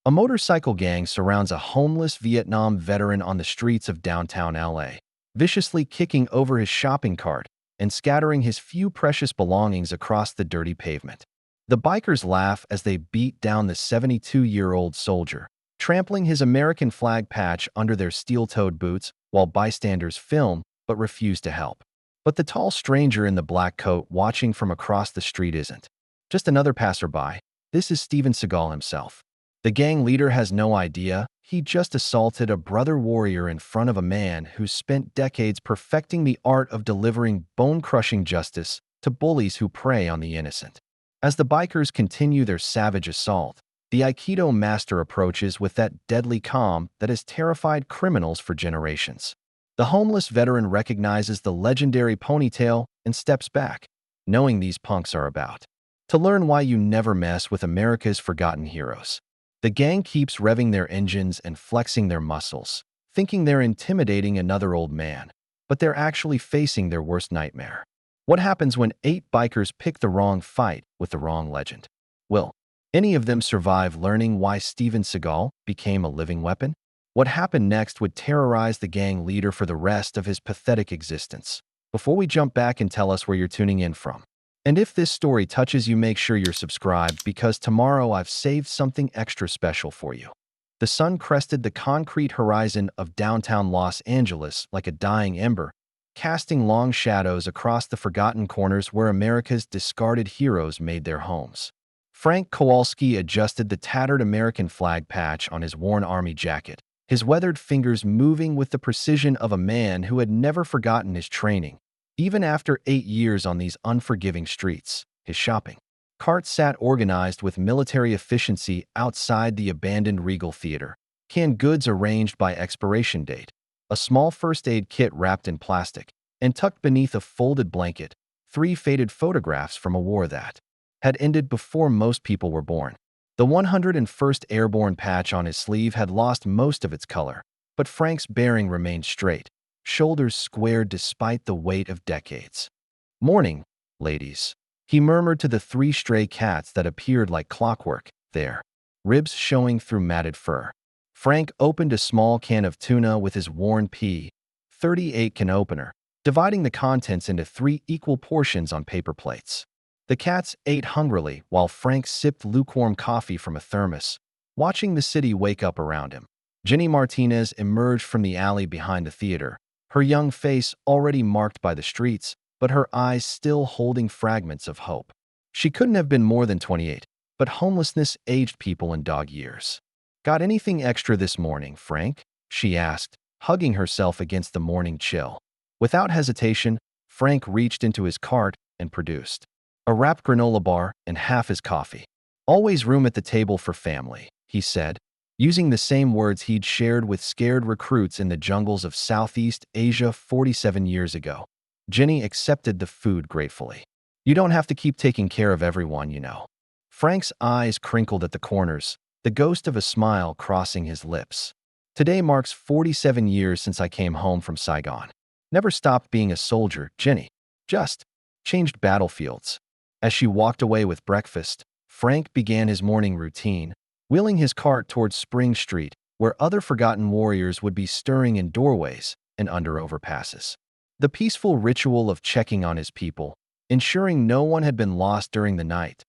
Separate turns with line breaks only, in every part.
A motorcycle gang surrounds a homeless Vietnam veteran on the streets of downtown LA, viciously kicking over his shopping cart and scattering his few precious belongings across the dirty pavement. The bikers laugh as they beat down the 72-year-old soldier, trampling his American flag patch under their steel-toed boots, while bystanders film but refuse to help. But the tall stranger in the black coat watching from across the street isn't just another passerby. This is Steven Seagal himself. The gang leader has no idea he just assaulted a brother warrior in front of a man who's spent decades perfecting the art of delivering bone-crushing justice to bullies who prey on the innocent. As the bikers continue their savage assault, the aikido master approaches with that deadly calm that has terrified criminals for generations. The homeless veteran recognizes the legendary ponytail and steps back, knowing these punks are about to learn why you never mess with America's forgotten heroes. The gang keeps revving their engines and flexing their muscles, thinking they're intimidating another old man, but they're actually facing their worst nightmare. What happens when 8 bikers pick the wrong fight with the wrong legend? Will any of them survive learning why Steven Seagal became a living weapon? What happened next would terrorize the gang leader for the rest of his pathetic existence. Before we jump back and tell us where you're tuning in from. And if this story touches you, make sure you're subscribed because tomorrow I've saved something extra special for you. The sun crested the concrete horizon of downtown Los Angeles like a dying ember, casting long shadows across the forgotten corners where America's discarded heroes made their homes. Frank Kowalski adjusted the tattered American flag patch on his worn army jacket, his weathered fingers moving with the precision of a man who had never forgotten his training. Even after 8 years on these unforgiving streets, his shopping cart sat organized with military efficiency outside the abandoned Regal Theater, canned goods arranged by expiration date, a small first aid kit wrapped in plastic, and tucked beneath a folded blanket, 3 faded photographs from a war that had ended before most people were born. The 101st Airborne patch on his sleeve had lost most of its color, but Frank's bearing remained straight, shoulders squared despite the weight of decades. "Morning, ladies," he murmured to the 3 stray cats that appeared like clockwork, their ribs showing through matted fur. Frank opened a small can of tuna with his worn P38 can opener, dividing the contents into 3 equal portions on paper plates. The cats ate hungrily while Frank sipped lukewarm coffee from a thermos, watching the city wake up around him. Jenny Martinez emerged from the alley behind the theater, her young face already marked by the streets, but her eyes still holding fragments of hope. She couldn't have been more than 28, but homelessness aged people in dog years. "Got anything extra this morning, Frank?" she asked, hugging herself against the morning chill. Without hesitation, Frank reached into his cart and produced a wrapped granola bar and half his coffee. "Always room at the table for family," he said, using the same words he'd shared with scared recruits in the jungles of Southeast Asia 47 years ago. Jenny accepted the food gratefully. "You don't have to keep taking care of everyone, you know." Frank's eyes crinkled at the corners, the ghost of a smile crossing his lips. "Today marks 47 years since I came home from Saigon. Never stopped being a soldier, Jenny. Just changed battlefields." As she walked away with breakfast, Frank began his morning routine, wheeling his cart towards Spring Street, where other forgotten warriors would be stirring in doorways and under overpasses. The peaceful ritual of checking on his people, ensuring no one had been lost during the night.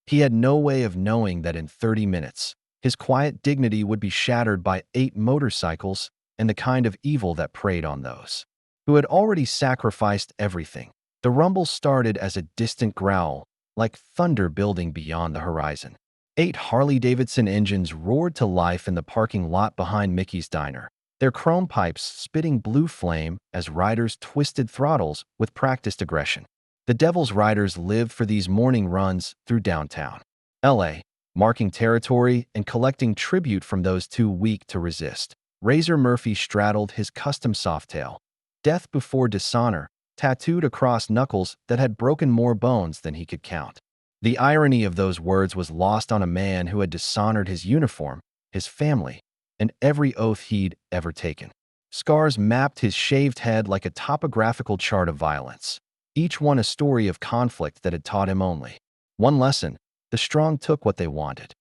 He had no way of knowing that in 30 minutes, his quiet dignity would be shattered by 8 motorcycles and the kind of evil that preyed on those who had already sacrificed everything. The rumble started as a distant growl, like thunder building beyond the horizon. 8 Harley-Davidson engines roared to life in the parking lot behind Mickey's Diner, their chrome pipes spitting blue flame as riders twisted throttles with practiced aggression. The Devil's Riders lived for these morning runs through downtown LA, marking territory and collecting tribute from those too weak to resist. Razor Murphy straddled his custom softail, death before dishonor, tattooed across knuckles that had broken more bones than he could count. The irony of those words was lost on a man who had dishonored his uniform, his family, and every oath he'd ever taken. Scars mapped his shaved head like a topographical chart of violence, each one a story of conflict that had taught him only one lesson: the strong took what they wanted.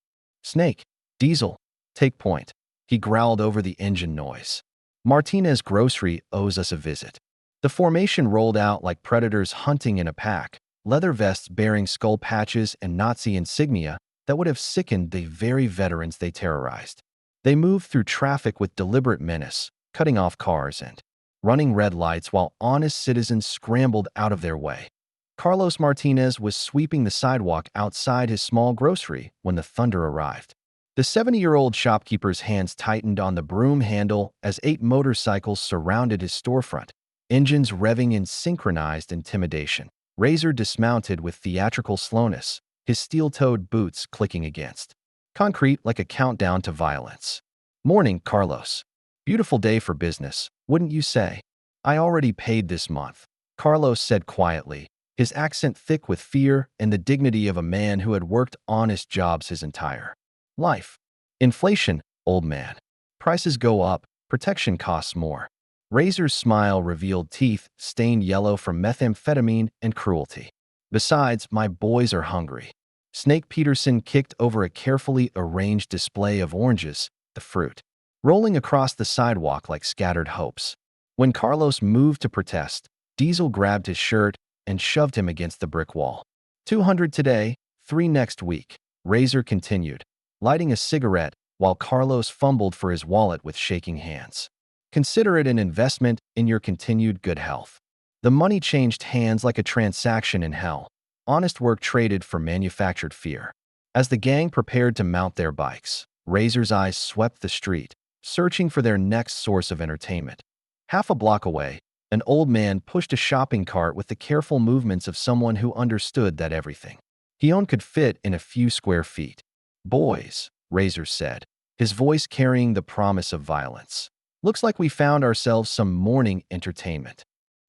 Snake, Diesel, Take point. He growled over the engine noise. Martinez Grocery owes us a visit. The formation rolled out like predators hunting in a pack, leather vests bearing skull patches and Nazi insignia that would have sickened the very veterans they terrorized. They moved through traffic with deliberate menace, cutting off cars and running red lights while honest citizens scrambled out of their way. Carlos Martinez was sweeping the sidewalk outside his small grocery when the thunder arrived. The 70-year-old shopkeeper's hands tightened on the broom handle as 8 motorcycles surrounded his storefront, engines revving in synchronized intimidation. Razor dismounted with theatrical slowness, his steel-toed boots clicking against concrete like a countdown to violence. "Morning, Carlos. Beautiful day for business, wouldn't you say?" "I already paid this month," Carlos said quietly, his accent thick with fear and the dignity of a man who had worked honest jobs his entire life. "Inflation, old man. Prices go up, protection costs more." Razor's smile revealed teeth stained yellow from methamphetamine and cruelty. "Besides, my boys are hungry." Snake Peterson kicked over a carefully arranged display of oranges, the fruit rolling across the sidewalk like scattered hopes. When Carlos moved to protest, Diesel grabbed his shirt and shoved him against the brick wall. 200 today, 3 next week," Razor continued, lighting a cigarette while Carlos fumbled for his wallet with shaking hands. "Consider it an investment in your continued good health." The money changed hands like a transaction in hell. Honest work traded for manufactured fear. As the gang prepared to mount their bikes, Razor's eyes swept the street, searching for their next source of entertainment. Half a block away, an old man pushed a shopping cart with the careful movements of someone who understood that everything he owned could fit in a few square feet. "Boys," Razor said, his voice carrying the promise of violence. "Looks like we found ourselves some morning entertainment."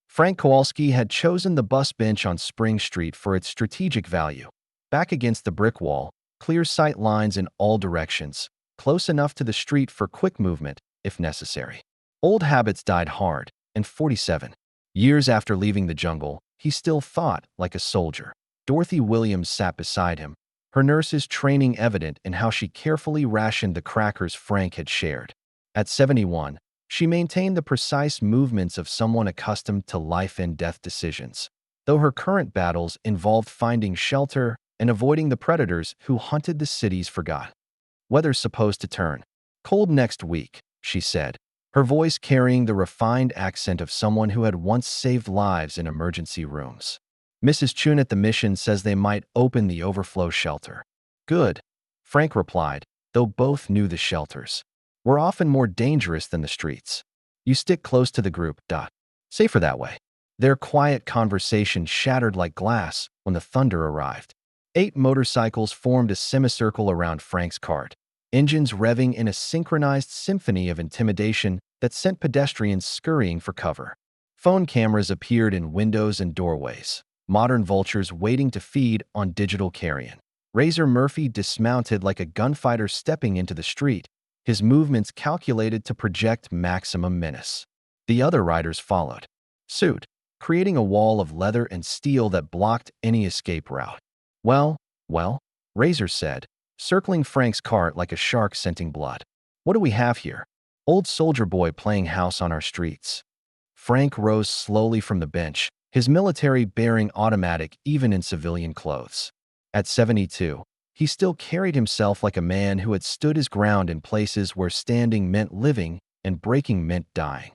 Frank Kowalski had chosen the bus bench on Spring Street for its strategic value. Back against the brick wall, clear sight lines in all directions, close enough to the street for quick movement, if necessary. Old habits died hard, and 47 years after leaving the jungle, he still thought like a soldier. Dorothy Williams sat beside him, her nurse's training evident in how she carefully rationed the crackers Frank had shared. At 71, she maintained the precise movements of someone accustomed to life-and-death decisions, though her current battles involved finding shelter and avoiding the predators who hunted the city's forgot. "Weather's supposed to turn cold next week," she said, her voice carrying the refined accent of someone who had once saved lives in emergency rooms. "Mrs. Chun at the mission says they might open the overflow shelter." "Good," Frank replied, though both knew the shelters were often more dangerous than the streets. "You stick close to the group. Safer that way." Their quiet conversation shattered like glass when the thunder arrived. 8 motorcycles formed a semicircle around Frank's cart, engines revving in a synchronized symphony of intimidation that sent pedestrians scurrying for cover. Phone cameras appeared in windows and doorways, modern vultures waiting to feed on digital carrion. Razor Murphy dismounted like a gunfighter stepping into the street, his movements calculated to project maximum menace. The other riders followed suit, creating a wall of leather and steel that blocked any escape route. Well, Razor said, circling Frank's cart like a shark scenting blood. "What do we have here?" "Old soldier boy playing house on our streets." Frank rose slowly from the bench, his military-bearing automatic even in civilian clothes. At 72, he still carried himself like a man who had stood his ground in places where standing meant living and breaking meant dying.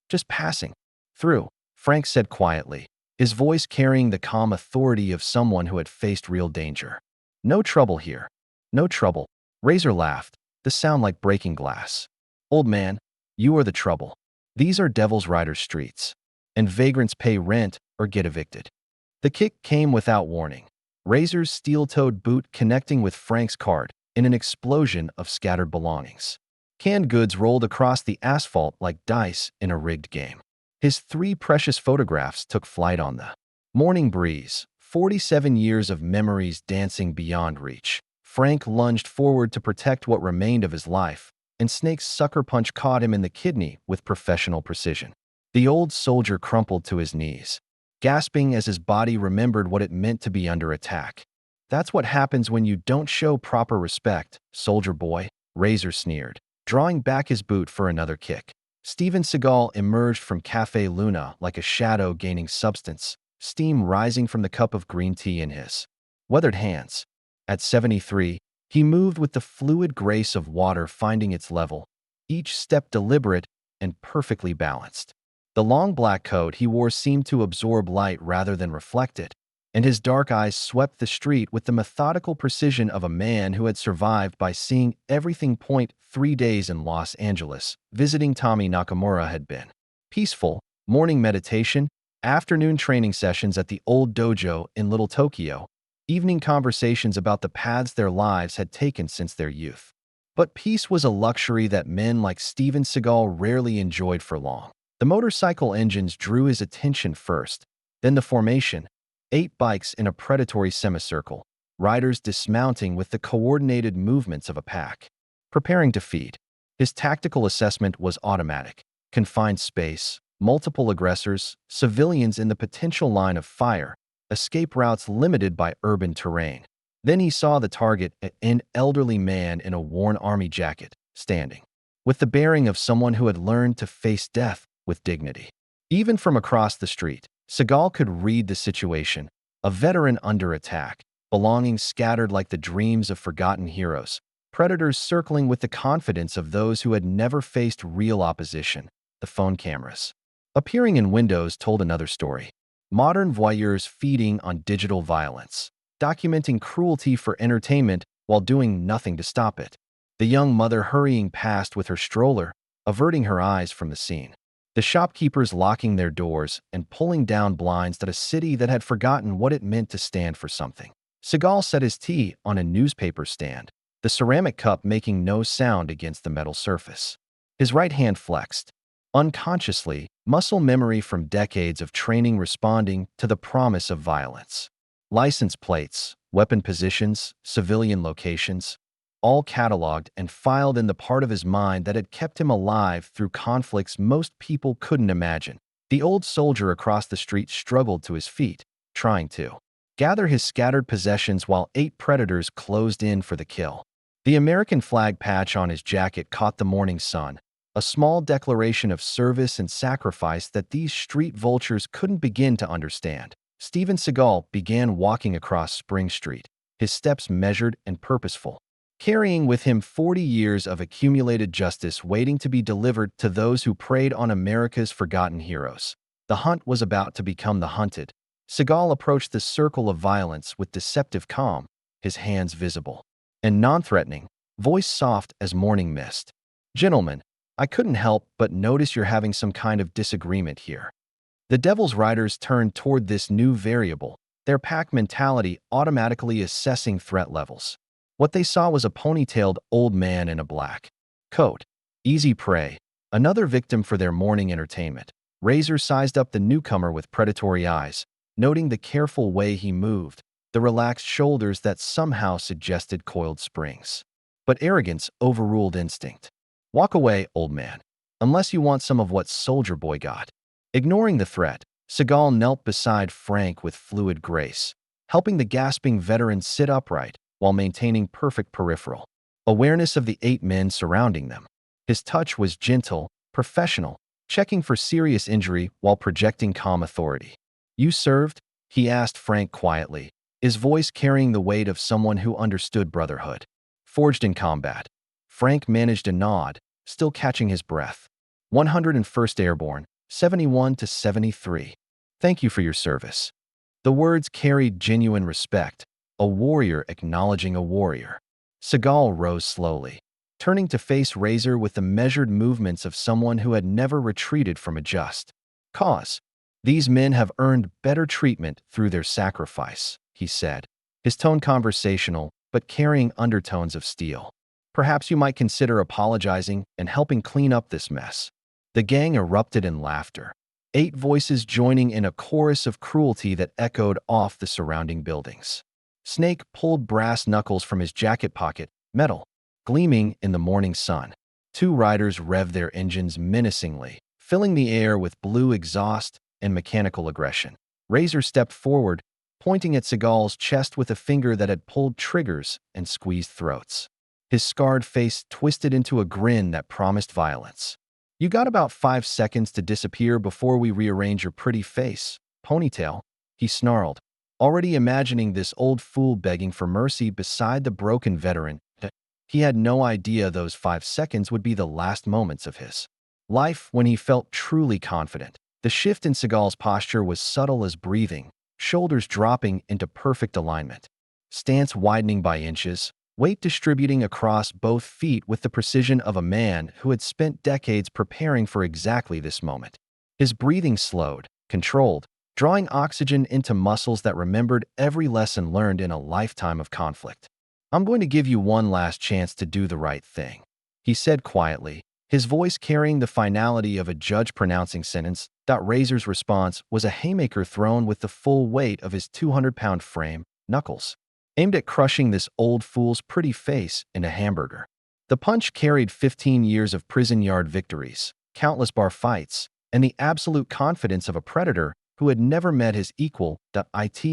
"Just passing through," Frank said quietly, his voice carrying the calm authority of someone who had faced real danger. "No trouble here." "No trouble." Razor laughed, the sound like breaking glass. "Old man, you are the trouble. These are Devil's Riders streets, and vagrants pay rent or get evicted." The kick came without warning, Razor's steel-toed boot connecting with Frank's cart in an explosion of scattered belongings. Canned goods rolled across the asphalt like dice in a rigged game. His 3 precious photographs took flight on the morning breeze, 47 years of memories dancing beyond reach. Frank lunged forward to protect what remained of his life, and Snake's sucker punch caught him in the kidney with professional precision. The old soldier crumpled to his knees, gasping as his body remembered what it meant to be under attack. "That's what happens when you don't show proper respect, soldier boy," Razor sneered, drawing back his boot for another kick. Steven Seagal emerged from Café Luna like a shadow gaining substance, steam rising from the cup of green tea in his weathered hands. At 73, he moved with the fluid grace of water finding its level, each step deliberate and perfectly balanced. The long black coat he wore seemed to absorb light rather than reflect it, and his dark eyes swept the street with the methodical precision of a man who had survived by seeing everything. 3 days in Los Angeles, visiting Tommy Nakamura had been peaceful. Morning meditation, afternoon training sessions at the old dojo in Little Tokyo, evening conversations about the paths their lives had taken since their youth. But peace was a luxury that men like Steven Seagal rarely enjoyed for long. The motorcycle engines drew his attention first, then the formation, 8 bikes in a predatory semicircle, riders dismounting with the coordinated movements of a pack, preparing to feed. His tactical assessment was automatic: confined space, multiple aggressors, civilians in the potential line of fire, escape routes limited by urban terrain. Then he saw the target, an elderly man in a worn army jacket, standing, with the bearing of someone who had learned to face death with dignity. Even from across the street, Seagal could read the situation: a veteran under attack, belongings scattered like the dreams of forgotten heroes, predators circling with the confidence of those who had never faced real opposition. The phone cameras appearing in windows told another story: modern voyeurs feeding on digital violence, documenting cruelty for entertainment while doing nothing to stop it. The young mother hurrying past with her stroller, averting her eyes from the scene. The shopkeepers locking their doors and pulling down blinds at a city that had forgotten what it meant to stand for something. Seagal set his tea on a newspaper stand, the ceramic cup making no sound against the metal surface. His right hand flexed, unconsciously, muscle memory from decades of training responding to the promise of violence. License plates, weapon positions, civilian locations, all cataloged and filed in the part of his mind that had kept him alive through conflicts most people couldn't imagine. The old soldier across the street struggled to his feet, trying to gather his scattered possessions while 8 predators closed in for the kill. The American flag patch on his jacket caught the morning sun, a small declaration of service and sacrifice that these street vultures couldn't begin to understand. Steven Seagal began walking across Spring Street, his steps measured and purposeful, carrying with him 40 years of accumulated justice waiting to be delivered to those who preyed on America's forgotten heroes. The hunt was about to become the hunted. Seagal approached the circle of violence with deceptive calm, his hands visible and non-threatening, voice soft as morning mist. "Gentlemen, I couldn't help but notice you're having some kind of disagreement here." The Devil's Riders turned toward this new variable, their pack mentality automatically assessing threat levels. What they saw was a ponytailed old man in a black coat, easy prey, another victim for their morning entertainment. Razor sized up the newcomer with predatory eyes, noting the careful way he moved, the relaxed shoulders that somehow suggested coiled springs. But arrogance overruled instinct. "Walk away, old man, unless you want some of what Soldier Boy got." Ignoring the threat, Seagal knelt beside Frank with fluid grace, helping the gasping veteran sit upright while maintaining perfect peripheral awareness of the 8 men surrounding them. His touch was gentle, professional, checking for serious injury while projecting calm authority. "You served?" he asked Frank quietly, his voice carrying the weight of someone who understood brotherhood. "Forged in combat." Frank managed a nod, still catching his breath. 101st Airborne, 71 to 73. "Thank you for your service." The words carried genuine respect, a warrior acknowledging a warrior. Seagal rose slowly, turning to face Razor with the measured movements of someone who had never retreated from a just cause. "These men have earned better treatment through their sacrifice," he said, his tone conversational but carrying undertones of steel. "Perhaps you might consider apologizing and helping clean up this mess." The gang erupted in laughter, 8 voices joining in a chorus of cruelty that echoed off the surrounding buildings. Snake pulled brass knuckles from his jacket pocket, metal gleaming in the morning sun. 2 riders revved their engines menacingly, filling the air with blue exhaust and mechanical aggression. Razor stepped forward, pointing at Seagal's chest with a finger that had pulled triggers and squeezed throats. his scarred face twisted into a grin that promised violence. "You got about 5 seconds to disappear before we rearrange your pretty face, ponytail," he snarled, already imagining this old fool begging for mercy beside the broken veteran. He had no idea those 5 seconds would be the last moments of his life when he felt truly confident. The shift in Seagal's posture was subtle as breathing, shoulders dropping into perfect alignment, stance widening by inches, weight distributing across both feet with the precision of a man who had spent decades preparing for exactly this moment. His breathing slowed, controlled, drawing oxygen into muscles that remembered every lesson learned in a lifetime of conflict. "I'm going to give you one last chance to do the right thing," he said quietly, his voice carrying the finality of a judge pronouncing sentence. Razor's response was a haymaker thrown with the full weight of his 200-pound frame, knuckles, aimed at crushing this old fool's pretty face in a hamburger. The punch carried 15 years of prison yard victories, countless bar fights, and the absolute confidence of a predator who had never met his equal. It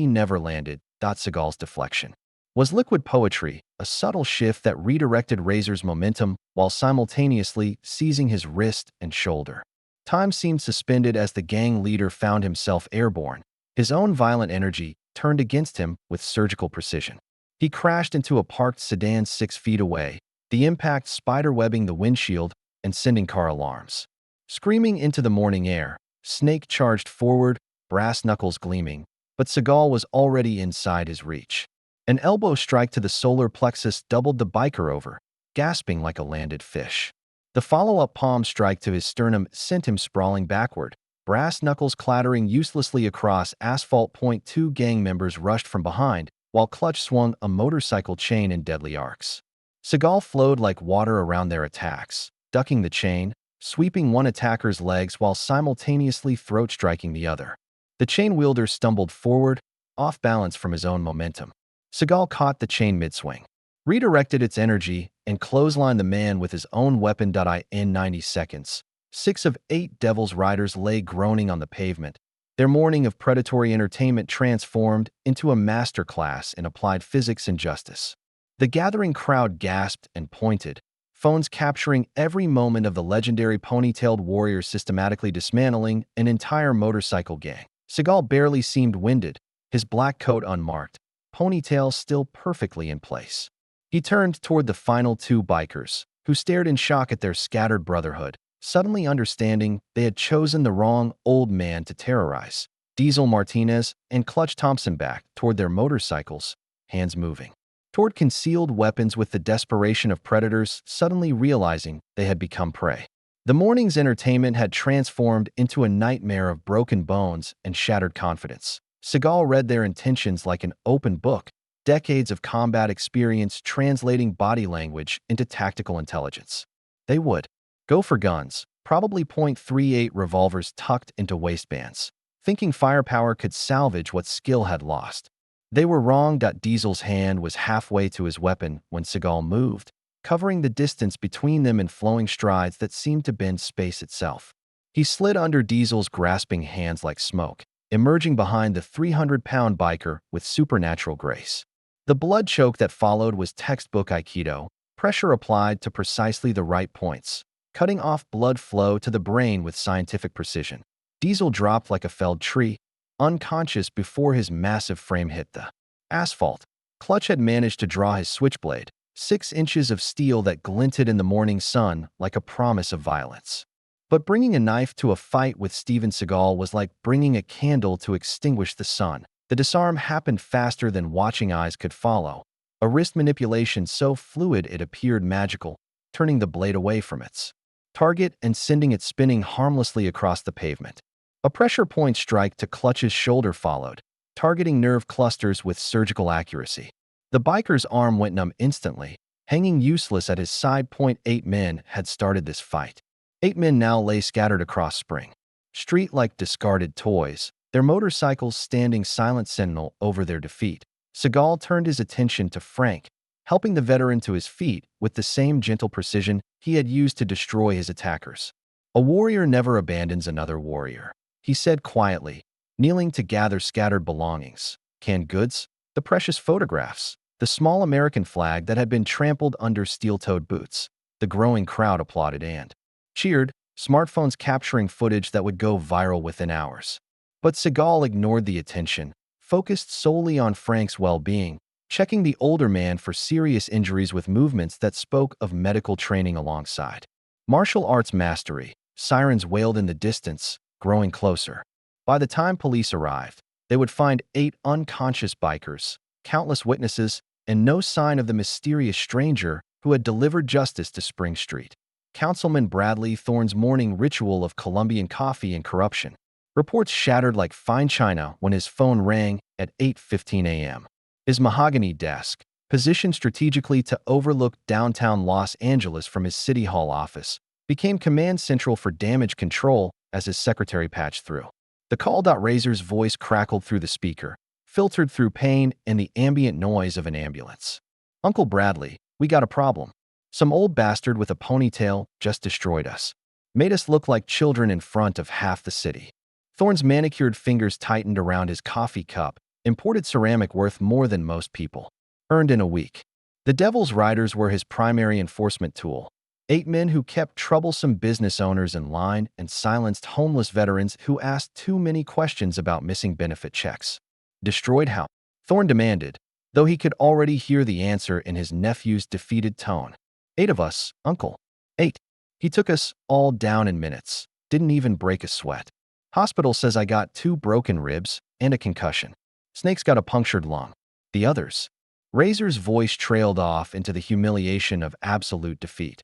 never landed. Seagal's deflection was liquid poetry, a subtle shift that redirected Razor's momentum while simultaneously seizing his wrist and shoulder. Time seemed suspended as the gang leader found himself airborne, his own violent energy turned against him with surgical precision. He crashed into a parked sedan 6 feet away, the impact spiderwebbing the windshield and sending car alarms. Screaming into the morning air, Snake charged forward, brass knuckles gleaming, but Seagal was already inside his reach. An elbow strike to the solar plexus doubled the biker over, gasping like a landed fish. The follow-up palm strike to his sternum sent him sprawling backward, brass knuckles clattering uselessly across asphalt. Two gang members rushed from behind, while Clutch swung a motorcycle chain in deadly arcs. Seagal flowed like water around their attacks, ducking the chain, sweeping one attacker's legs while simultaneously throat-striking the other. The chain wielder stumbled forward, off balance from his own momentum. Seagal caught the chain mid-swing, redirected its energy, and clotheslined the man with his own weapon. In 90 seconds, 6 of 8 Devil's Riders lay groaning on the pavement, their morning of predatory entertainment transformed into a masterclass in applied physics and justice. The gathering crowd gasped and pointed, phones capturing every moment of the legendary ponytailed warrior systematically dismantling an entire motorcycle gang. Seagal barely seemed winded, his black coat unmarked, ponytail still perfectly in place. He turned toward the final 2 bikers, who stared in shock at their scattered brotherhood, suddenly understanding they had chosen the wrong old man to terrorize. Diesel Martinez and Clutch Thompson backed toward their motorcycles, hands moving toward concealed weapons with the desperation of predators suddenly realizing they had become prey. The morning's entertainment had transformed into a nightmare of broken bones and shattered confidence. Seagal read their intentions like an open book, decades of combat experience translating body language into tactical intelligence. They would go for guns, probably .38 revolvers tucked into waistbands, thinking firepower could salvage what skill had lost. They were wrong. Diesel's hand was halfway to his weapon when Seagal moved, covering the distance between them in flowing strides that seemed to bend space itself. He slid under Diesel's grasping hands like smoke, emerging behind the 300-pound biker with supernatural grace. The blood choke that followed was textbook aikido, pressure applied to precisely the right points, cutting off blood flow to the brain with scientific precision. Diesel dropped like a felled tree, unconscious before his massive frame hit the asphalt. Clutch had managed to draw his switchblade, 6 inches of steel that glinted in the morning sun like a promise of violence. But bringing a knife to a fight with Steven Seagal was like bringing a candle to extinguish the sun. The disarm happened faster than watching eyes could follow, a wrist manipulation so fluid it appeared magical, turning the blade away from its target and sending it spinning harmlessly across the pavement. A pressure point strike to Clutch's shoulder followed, targeting nerve clusters with surgical accuracy. The biker's arm went numb instantly, hanging useless at his side. 8 men had started this fight. 8 men now lay scattered across Spring Street like discarded toys, their motorcycles standing silent sentinel over their defeat. Seagal turned his attention to Frank, helping the veteran to his feet with the same gentle precision he had used to destroy his attackers. "A warrior never abandons another warrior," he said quietly, kneeling to gather scattered belongings, canned goods, the precious photographs, the small American flag that had been trampled under steel-toed boots. The growing crowd applauded and cheered, smartphones capturing footage that would go viral within hours. But Seagal ignored the attention, focused solely on Frank's well-being, checking the older man for serious injuries with movements that spoke of medical training alongside martial arts mastery. Sirens wailed in the distance, growing closer. By the time police arrived, they would find 8 unconscious bikers, countless witnesses, and no sign of the mysterious stranger who had delivered justice to Spring Street. Councilman Bradley Thorne's morning ritual of Colombian coffee and corruption. Reports shattered like fine china when his phone rang at 8:15 a.m. His mahogany desk, positioned strategically to overlook downtown Los Angeles from his City Hall office, became command central for damage control as his secretary patched through. The call.Razor's voice crackled through the speaker, filtered through pain and the ambient noise of an ambulance. "Uncle Bradley, we got a problem. Some old bastard with a ponytail just destroyed us. Made us look like children in front of half the city." Thorne's manicured fingers tightened around his coffee cup, imported ceramic worth more than most people earned in a week. The Devil's Riders were his primary enforcement tool. 8 men who kept troublesome business owners in line and silenced homeless veterans who asked too many questions about missing benefit checks. Destroyed how? Thorne demanded, though he could already hear the answer in his nephew's defeated tone. 8 of us, Uncle. 8. He took us all down in minutes. Didn't even break a sweat. Hospital says I got 2 broken ribs and a concussion. Snake's got a punctured lung. The others. Razor's voice trailed off into the humiliation of absolute defeat.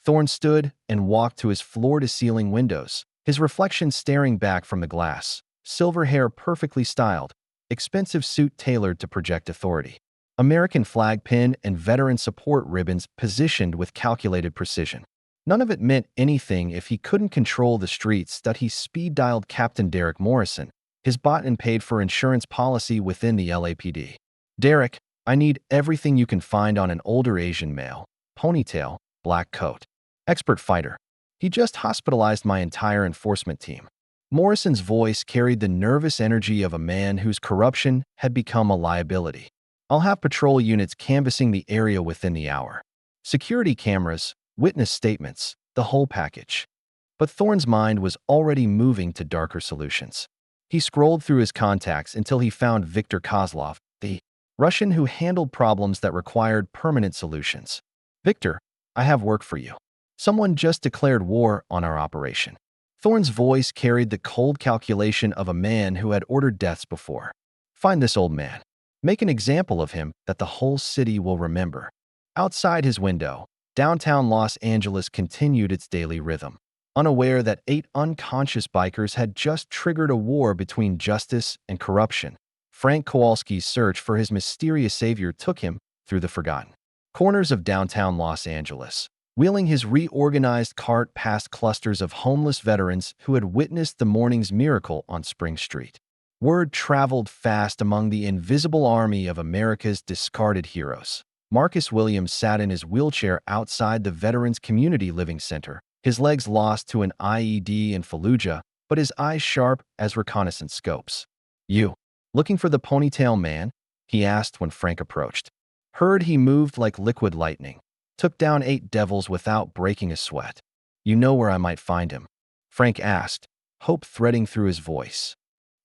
Thorne stood and walked to his floor-to-ceiling windows, his reflection staring back from the glass. Silver hair perfectly styled, expensive suit tailored to project authority. American flag pin and veteran support ribbons positioned with calculated precision. None of it meant anything if he couldn't control the streets that he speed-dialed Captain Derek Morrison, his bought and paid for insurance policy within the LAPD. "Derek, I need everything you can find on an older Asian male. Ponytail, black coat. Expert fighter. He just hospitalized my entire enforcement team." Morrison's voice carried the nervous energy of a man whose corruption had become a liability. "I'll have patrol units canvassing the area within the hour. Security cameras, witness statements, the whole package." But Thorne's mind was already moving to darker solutions. He scrolled through his contacts until he found Viktor Kozlov, the Russian who handled problems that required permanent solutions. "Viktor, I have work for you. Someone just declared war on our operation." Thorne's voice carried the cold calculation of a man who had ordered deaths before. "Find this old man. Make an example of him that the whole city will remember." Outside his window, downtown Los Angeles continued its daily rhythm. Unaware that 8 unconscious bikers had just triggered a war between justice and corruption, Frank Kowalski's search for his mysterious savior took him through the forgotten corners of downtown Los Angeles, wheeling his reorganized cart past clusters of homeless veterans who had witnessed the morning's miracle on Spring Street. Word traveled fast among the invisible army of America's discarded heroes. Marcus Williams sat in his wheelchair outside the Veterans Community Living Center, his legs lost to an IED in Fallujah, but his eyes sharp as reconnaissance scopes. "You, looking for the ponytail man?" he asked when Frank approached. "Heard he moved like liquid lightning. Took down 8 devils without breaking a sweat. You know where I might find him?" Frank asked, hope threading through his voice.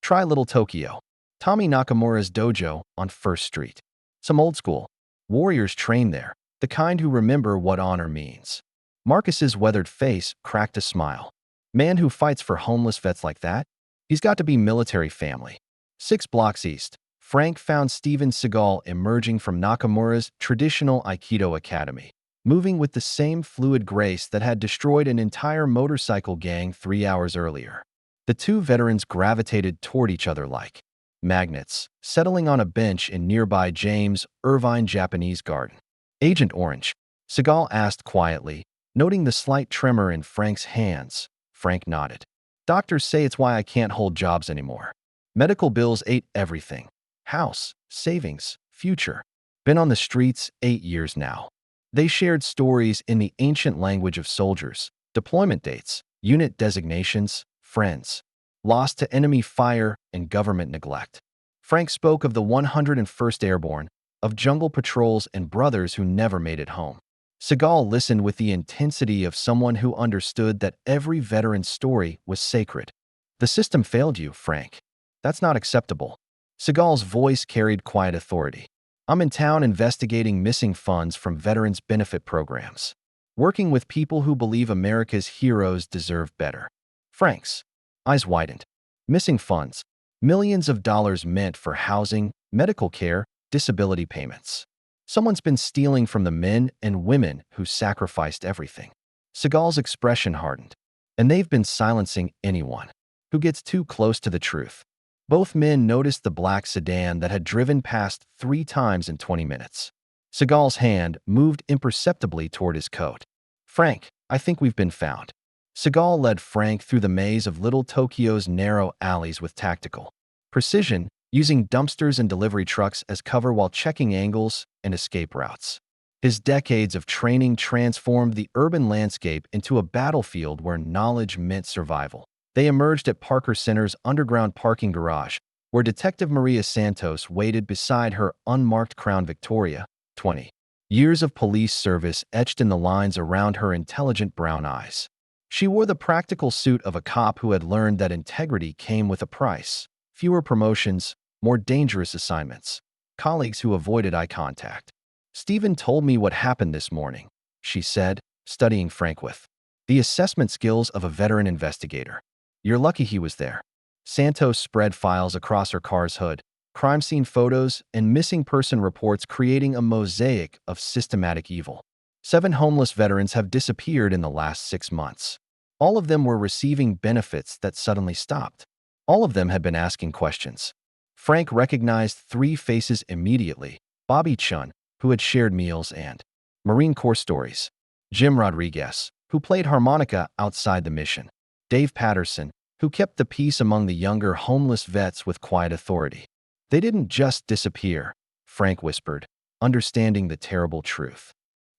"Try Little Tokyo. Tommy Nakamura's dojo on First Street. Some old school warriors train there, the kind who remember what honor means." Marcus's weathered face cracked a smile. "Man who fights for homeless vets like that? He's got to be military family." 6 blocks east, Frank found Steven Seagal emerging from Nakamura's traditional aikido academy, moving with the same fluid grace that had destroyed an entire motorcycle gang 3 hours earlier. The 2 veterans gravitated toward each other like magnets, settling on a bench in nearby James Irvine Japanese garden. "Agent Orange?" Seagal asked quietly, noting the slight tremor in Frank's hands. Frank nodded. "Doctors say it's why I can't hold jobs anymore. Medical bills ate everything. House, savings, future. Been on the streets 8 years now." They shared stories in the ancient language of soldiers, deployment dates, unit designations, friends, lost to enemy fire and government neglect. Frank spoke of the 101st Airborne, of jungle patrols and brothers who never made it home. Seagal listened with the intensity of someone who understood that every veteran's story was sacred. The system failed you, Frank. That's not acceptable. Seagal's voice carried quiet authority. I'm in town investigating missing funds from veterans' benefit programs, working with people who believe America's heroes deserve better. Frank's eyes widened. Missing funds. Millions of dollars meant for housing, medical care, disability payments. Someone's been stealing from the men and women who sacrificed everything. Seagal's expression hardened. And they've been silencing anyone who gets too close to the truth. Both men noticed the black sedan that had driven past 3 times in 20 minutes. Seagal's hand moved imperceptibly toward his coat. Frank, I think we've been found. Seagal led Frank through the maze of Little Tokyo's narrow alleys with tactical precision, using dumpsters and delivery trucks as cover while checking angles and escape routes. His decades of training transformed the urban landscape into a battlefield where knowledge meant survival. They emerged at Parker Center's underground parking garage, where Detective Maria Santos waited beside her unmarked Crown Victoria, 20. Years of police service etched in the lines around her intelligent brown eyes. She wore the practical suit of a cop who had learned that integrity came with a price. Fewer promotions, more dangerous assignments. Colleagues who avoided eye contact. Steven told me what happened this morning, she said, studying Frank with the assessment skills of a veteran investigator. You're lucky he was there. Santos spread files across her car's hood, crime scene photos, and missing person reports, creating a mosaic of systematic evil. 7 homeless veterans have disappeared in the last 6 months. All of them were receiving benefits that suddenly stopped. All of them had been asking questions. Frank recognized 3 faces immediately: Bobby Chun, who had shared meals, and Marine Corps stories. Jim Rodriguez, who played harmonica outside the mission. Dave Patterson, who kept the peace among the younger homeless vets with quiet authority. They didn't just disappear, Frank whispered, understanding the terrible truth.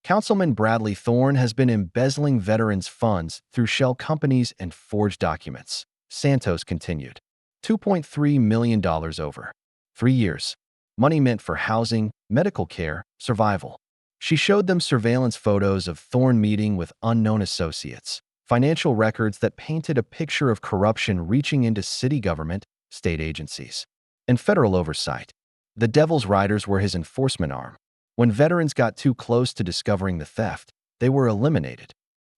Councilman Bradley Thorne has been embezzling veterans' funds through shell companies and forged documents, Santos continued. $2.3 million over 3 years. Money meant for housing, medical care, survival. She showed them surveillance photos of Thorne meeting with unknown associates, financial records that painted a picture of corruption reaching into city government, state agencies, and federal oversight. The Devil's Riders were his enforcement arm. When veterans got too close to discovering the theft, they were eliminated.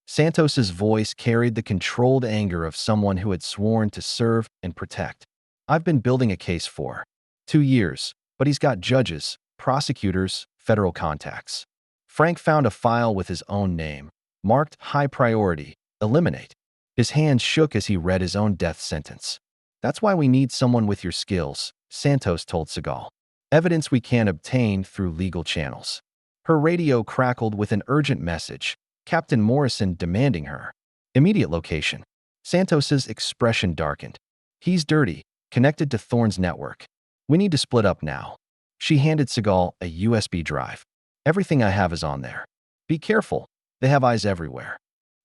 Santos's voice carried the controlled anger of someone who had sworn to serve and protect. I've been building a case for 2 years, but he's got judges, prosecutors, federal contacts. Frank found a file with his own name, marked high priority, eliminate. His hands shook as he read his own death sentence. That's why we need someone with your skills, Santos told Seagal. Evidence we can't obtain through legal channels. Her radio crackled with an urgent message, Captain Morrison demanding her immediate location. Santos's expression darkened. He's dirty, connected to Thorne's network. We need to split up now. She handed Seagal a USB drive. Everything I have is on there. Be careful. They have eyes everywhere.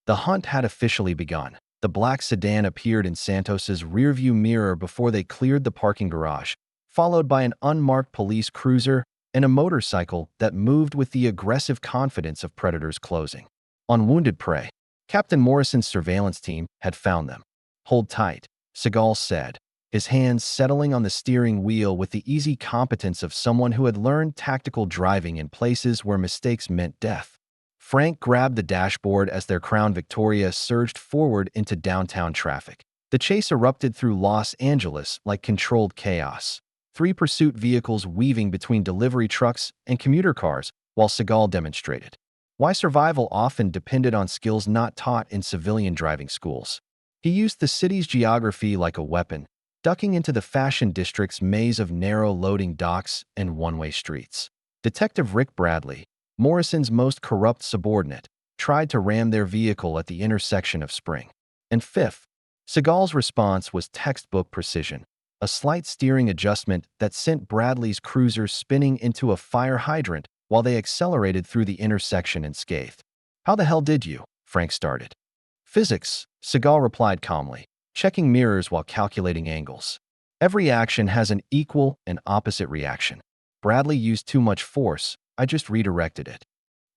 The hunt had officially begun. The black sedan appeared in Santos's rearview mirror before they cleared the parking garage, followed by an unmarked police cruiser and a motorcycle that moved with the aggressive confidence of predators closing on wounded prey. Captain Morrison's surveillance team had found them. Hold tight, Seagal said, his hands settling on the steering wheel with the easy competence of someone who had learned tactical driving in places where mistakes meant death. Frank grabbed the dashboard as their Crown Victoria surged forward into downtown traffic. The chase erupted through Los Angeles like controlled chaos. 3 pursuit vehicles weaving between delivery trucks and commuter cars, while Seagal demonstrated why survival often depended on skills not taught in civilian driving schools. He used the city's geography like a weapon, ducking into the fashion district's maze of narrow loading docks and one-way streets. Detective Rick Bradley, Morrison's most corrupt subordinate, tried to ram their vehicle at the intersection of Spring and Fifth. Seagal's response was textbook precision, a slight steering adjustment that sent Bradley's cruiser spinning into a fire hydrant while they accelerated through the intersection unscathed. How the hell did you? Frank started. Physics, Seagal replied calmly, checking mirrors while calculating angles. Every action has an equal and opposite reaction. Bradley used too much force. I just redirected it."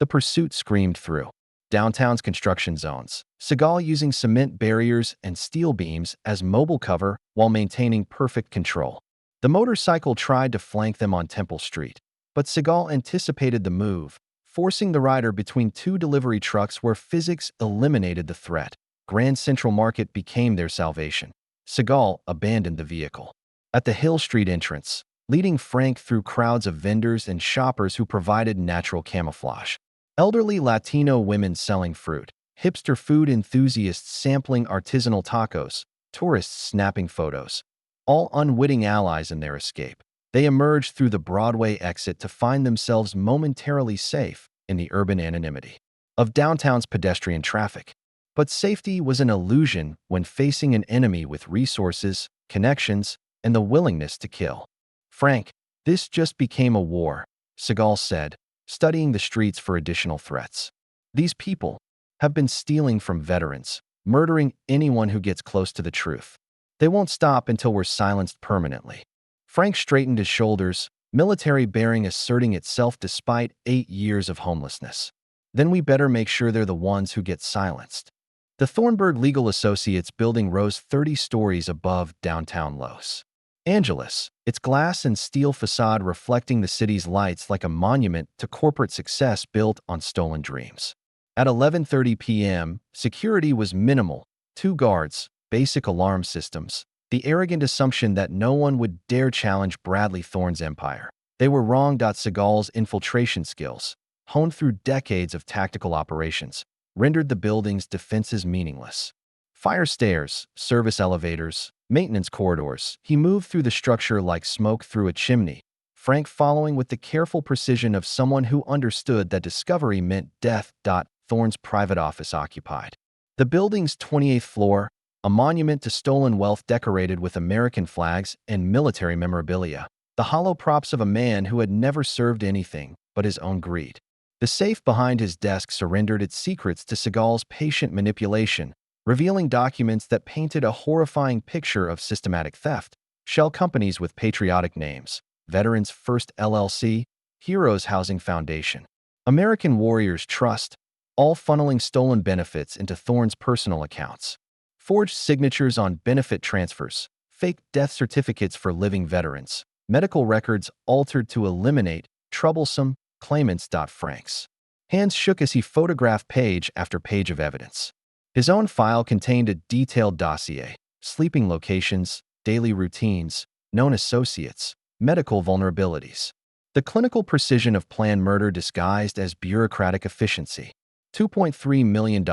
The pursuit screamed through downtown's construction zones, Seagal using cement barriers and steel beams as mobile cover while maintaining perfect control. The motorcycle tried to flank them on Temple Street, but Seagal anticipated the move, forcing the rider between two delivery trucks where physics eliminated the threat. Grand Central Market became their salvation. Seagal abandoned the vehicle. At the Hill Street entrance, leading Frank through crowds of vendors and shoppers who provided natural camouflage. Elderly Latino women selling fruit, hipster food enthusiasts sampling artisanal tacos, tourists snapping photos. All unwitting allies in their escape. They emerged through the Broadway exit to find themselves momentarily safe in the urban anonymity of downtown's pedestrian traffic. But safety was an illusion when facing an enemy with resources, connections, and the willingness to kill. "Frank, this just became a war," Seagal said, studying the streets for additional threats. "These people have been stealing from veterans, murdering anyone who gets close to the truth. They won't stop until we're silenced permanently." Frank straightened his shoulders, military bearing asserting itself despite 8 years of homelessness. "Then we better make sure they're the ones who get silenced." The Thornburg Legal Associates building rose 30 stories above downtown Los Angeles, its glass and steel facade reflecting the city's lights like a monument to corporate success built on stolen dreams. At 11:30 p.m., security was minimal: 2 guards, basic alarm systems, the arrogant assumption that no one would dare challenge Bradley Thorne's empire. They were wrong. Seagal's infiltration skills, honed through decades of tactical operations, rendered the building's defenses meaningless. Fire stairs, service elevators, maintenance corridors. He moved through the structure like smoke through a chimney, Frank following with the careful precision of someone who understood that discovery meant death. Thorne's private office occupied the building's 28th floor, a monument to stolen wealth decorated with American flags and military memorabilia, the hollow props of a man who had never served anything but his own greed. The safe behind his desk surrendered its secrets to Seagal's patient manipulation, revealing documents that painted a horrifying picture of systematic theft. Shell companies with patriotic names: Veterans First LLC, Heroes Housing Foundation, American Warriors Trust, all funneling stolen benefits into Thorne's personal accounts. Forged signatures on benefit transfers, fake death certificates for living veterans, medical records altered to eliminate troublesome claimants. Frank's hands shook as he photographed page after page of evidence. His own file contained a detailed dossier: sleeping locations, daily routines, known associates, medical vulnerabilities. The clinical precision of planned murder disguised as bureaucratic efficiency. $2.3 million,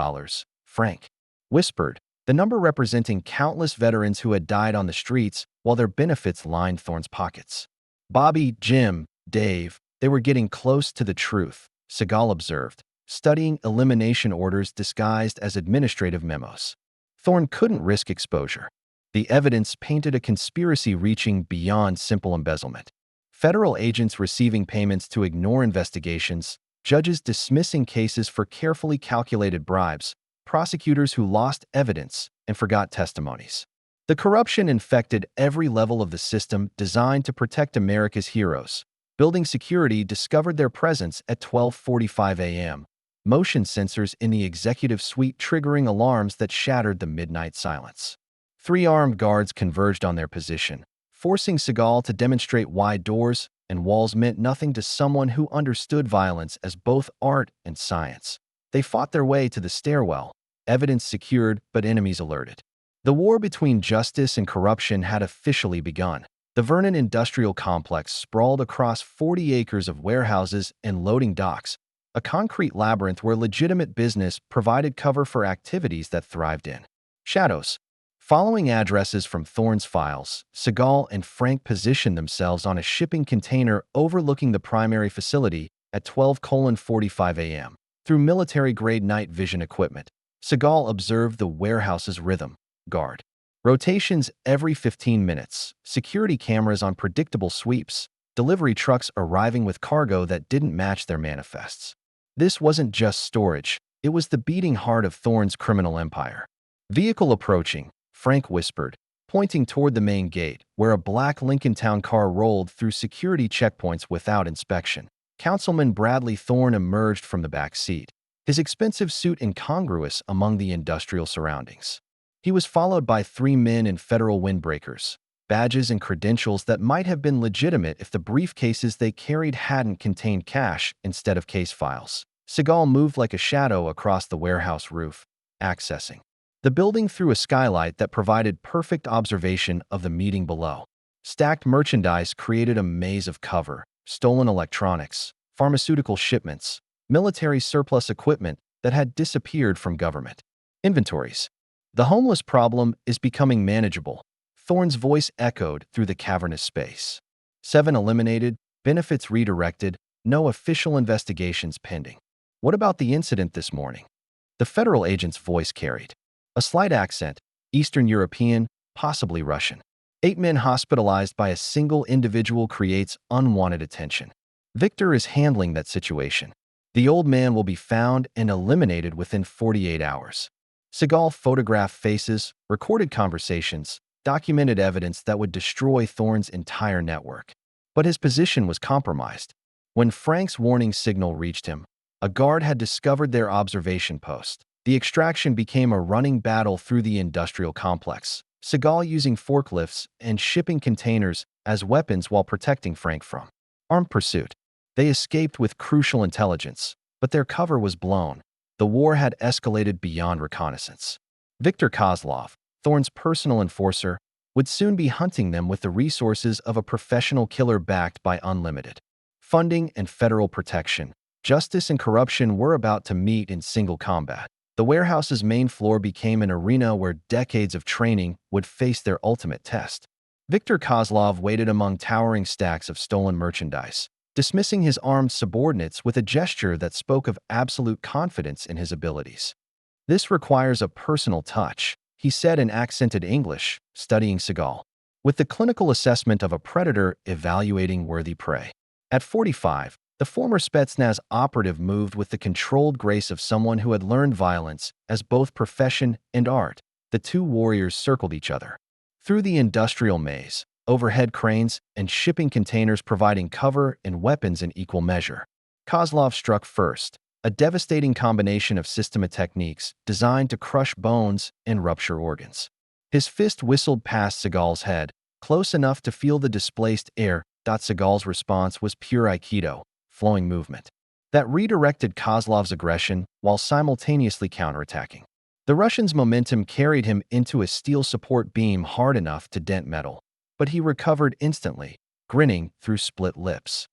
Frank whispered, the number representing countless veterans who had died on the streets while their benefits lined Thorne's pockets. "Bobby, Jim, Dave, they were getting close to the truth," Seagal observed, studying elimination orders disguised as administrative memos. Thorne couldn't risk exposure. The evidence painted a conspiracy reaching beyond simple embezzlement. Federal agents receiving payments to ignore investigations, judges dismissing cases for carefully calculated bribes, prosecutors who lost evidence and forgot testimonies. The corruption infected every level of the system designed to protect America's heroes. Building security discovered their presence at 12:45 a.m., motion sensors in the executive suite triggering alarms that shattered the midnight silence. 3 armed guards converged on their position, forcing Seagal to demonstrate why doors and walls meant nothing to someone who understood violence as both art and science. They fought their way to the stairwell, evidence secured but enemies alerted. The war between justice and corruption had officially begun. The Vernon Industrial Complex sprawled across 40 acres of warehouses and loading docks, a concrete labyrinth where legitimate business provided cover for activities that thrived in shadows. Following addresses from Thorne's files, Seagal and Frank positioned themselves on a shipping container overlooking the primary facility at 12:45 a.m. Through military-grade night vision equipment, Seagal observed the warehouse's rhythm: guard rotations every 15 minutes, security cameras on predictable sweeps, delivery trucks arriving with cargo that didn't match their manifests. This wasn't just storage, it was the beating heart of Thorne's criminal empire. "Vehicle approaching," Frank whispered, pointing toward the main gate, where a black Lincoln Town car rolled through security checkpoints without inspection. Councilman Bradley Thorne emerged from the back seat, his expensive suit incongruous among the industrial surroundings. He was followed by 3 men in federal windbreakers, badges and credentials that might have been legitimate if the briefcases they carried hadn't contained cash instead of case files. Seagal moved like a shadow across the warehouse roof, accessing the building through a skylight that provided perfect observation of the meeting below. Stacked merchandise created a maze of cover, stolen electronics, pharmaceutical shipments, military surplus equipment that had disappeared from government inventories. The homeless problem is becoming manageable, Thorne's voice echoed through the cavernous space. 7 eliminated, benefits redirected, no official investigations pending. What about the incident this morning? The federal agent's voice carried a slight accent, Eastern European, possibly Russian. 8 men hospitalized by a single individual creates unwanted attention. Victor is handling that situation. The old man will be found and eliminated within 48 hours. Seagal photographed faces, recorded conversations, documented evidence that would destroy Thorne's entire network. But his position was compromised. When Frank's warning signal reached him, a guard had discovered their observation post. The extraction became a running battle through the industrial complex, Seagal using forklifts and shipping containers as weapons while protecting Frank from armed pursuit. They escaped with crucial intelligence, but their cover was blown. The war had escalated beyond reconnaissance. Viktor Kozlov, Thorne's personal enforcer, would soon be hunting them with the resources of a professional killer backed by unlimited funding and federal protection. Justice and corruption were about to meet in single combat. The warehouse's main floor became an arena where decades of training would face their ultimate test. Viktor Kozlov waited among towering stacks of stolen merchandise, dismissing his armed subordinates with a gesture that spoke of absolute confidence in his abilities. "This requires a personal touch," he said in accented English, studying Seagal, with the clinical assessment of a predator evaluating worthy prey. At 45, the former Spetsnaz operative moved with the controlled grace of someone who had learned violence as both profession and art. The 2 warriors circled each other through the industrial maze, overhead cranes and shipping containers providing cover and weapons in equal measure. Kozlov struck first, a devastating combination of systemic techniques designed to crush bones and rupture organs. His fist whistled past Seagal's head, close enough to feel the displaced air. Seagal's response was pure aikido, flowing movement that redirected Kozlov's aggression while simultaneously counterattacking. The Russian's momentum carried him into a steel support beam hard enough to dent metal, but he recovered instantly, grinning through split lips.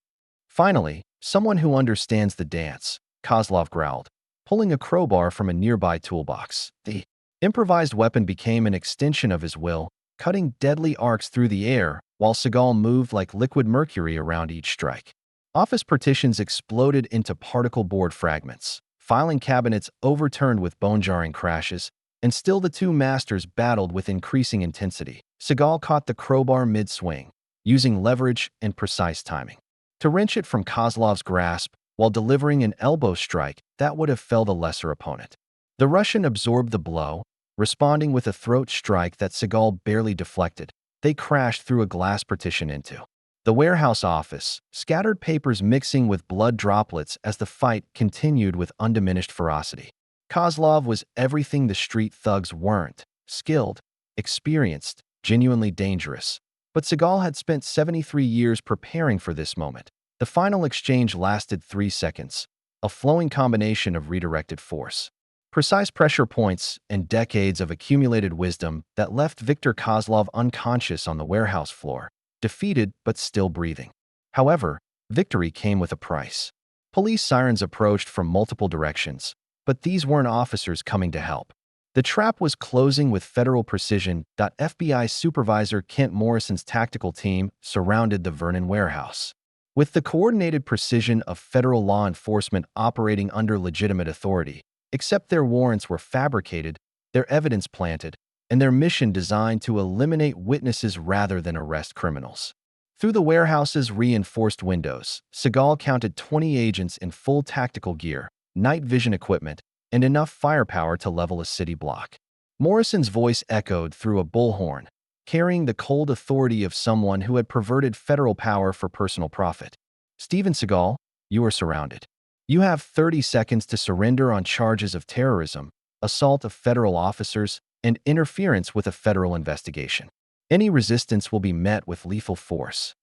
"Finally, someone who understands the dance," Kozlov growled, pulling a crowbar from a nearby toolbox. The improvised weapon became an extension of his will, cutting deadly arcs through the air while Seagal moved like liquid mercury around each strike. Office partitions exploded into particle board fragments, filing cabinets overturned with bone-jarring crashes, and still the 2 masters battled with increasing intensity. Seagal caught the crowbar mid-swing, using leverage and precise timing to wrench it from Kozlov's grasp while delivering an elbow strike that would have felled a lesser opponent. The Russian absorbed the blow, responding with a throat strike that Seagal barely deflected. They crashed through a glass partition into the warehouse office, scattered papers mixing with blood droplets as the fight continued with undiminished ferocity. Kozlov was everything the street thugs weren't: skilled, experienced, genuinely dangerous. But Seagal had spent 73 years preparing for this moment. The final exchange lasted 3 seconds, a flowing combination of redirected force, precise pressure points, and decades of accumulated wisdom that left Viktor Kozlov unconscious on the warehouse floor, defeated but still breathing. However, victory came with a price. Police sirens approached from multiple directions, but these weren't officers coming to help. The trap was closing with federal precision. FBI Supervisor Kent Morrison's tactical team surrounded the Vernon warehouse. With the coordinated precision of federal law enforcement operating under legitimate authority, except their warrants were fabricated, their evidence planted, and their mission designed to eliminate witnesses rather than arrest criminals. Through the warehouse's reinforced windows, Seagal counted 20 agents in full tactical gear, night vision equipment, and enough firepower to level a city block. Morrison's voice echoed through a bullhorn. carrying the cold authority of someone who had perverted federal power for personal profit. Steven Seagal, you are surrounded. You have 30 seconds to surrender on charges of terrorism, assault of federal officers, and interference with a federal investigation. Any resistance will be met with lethal force.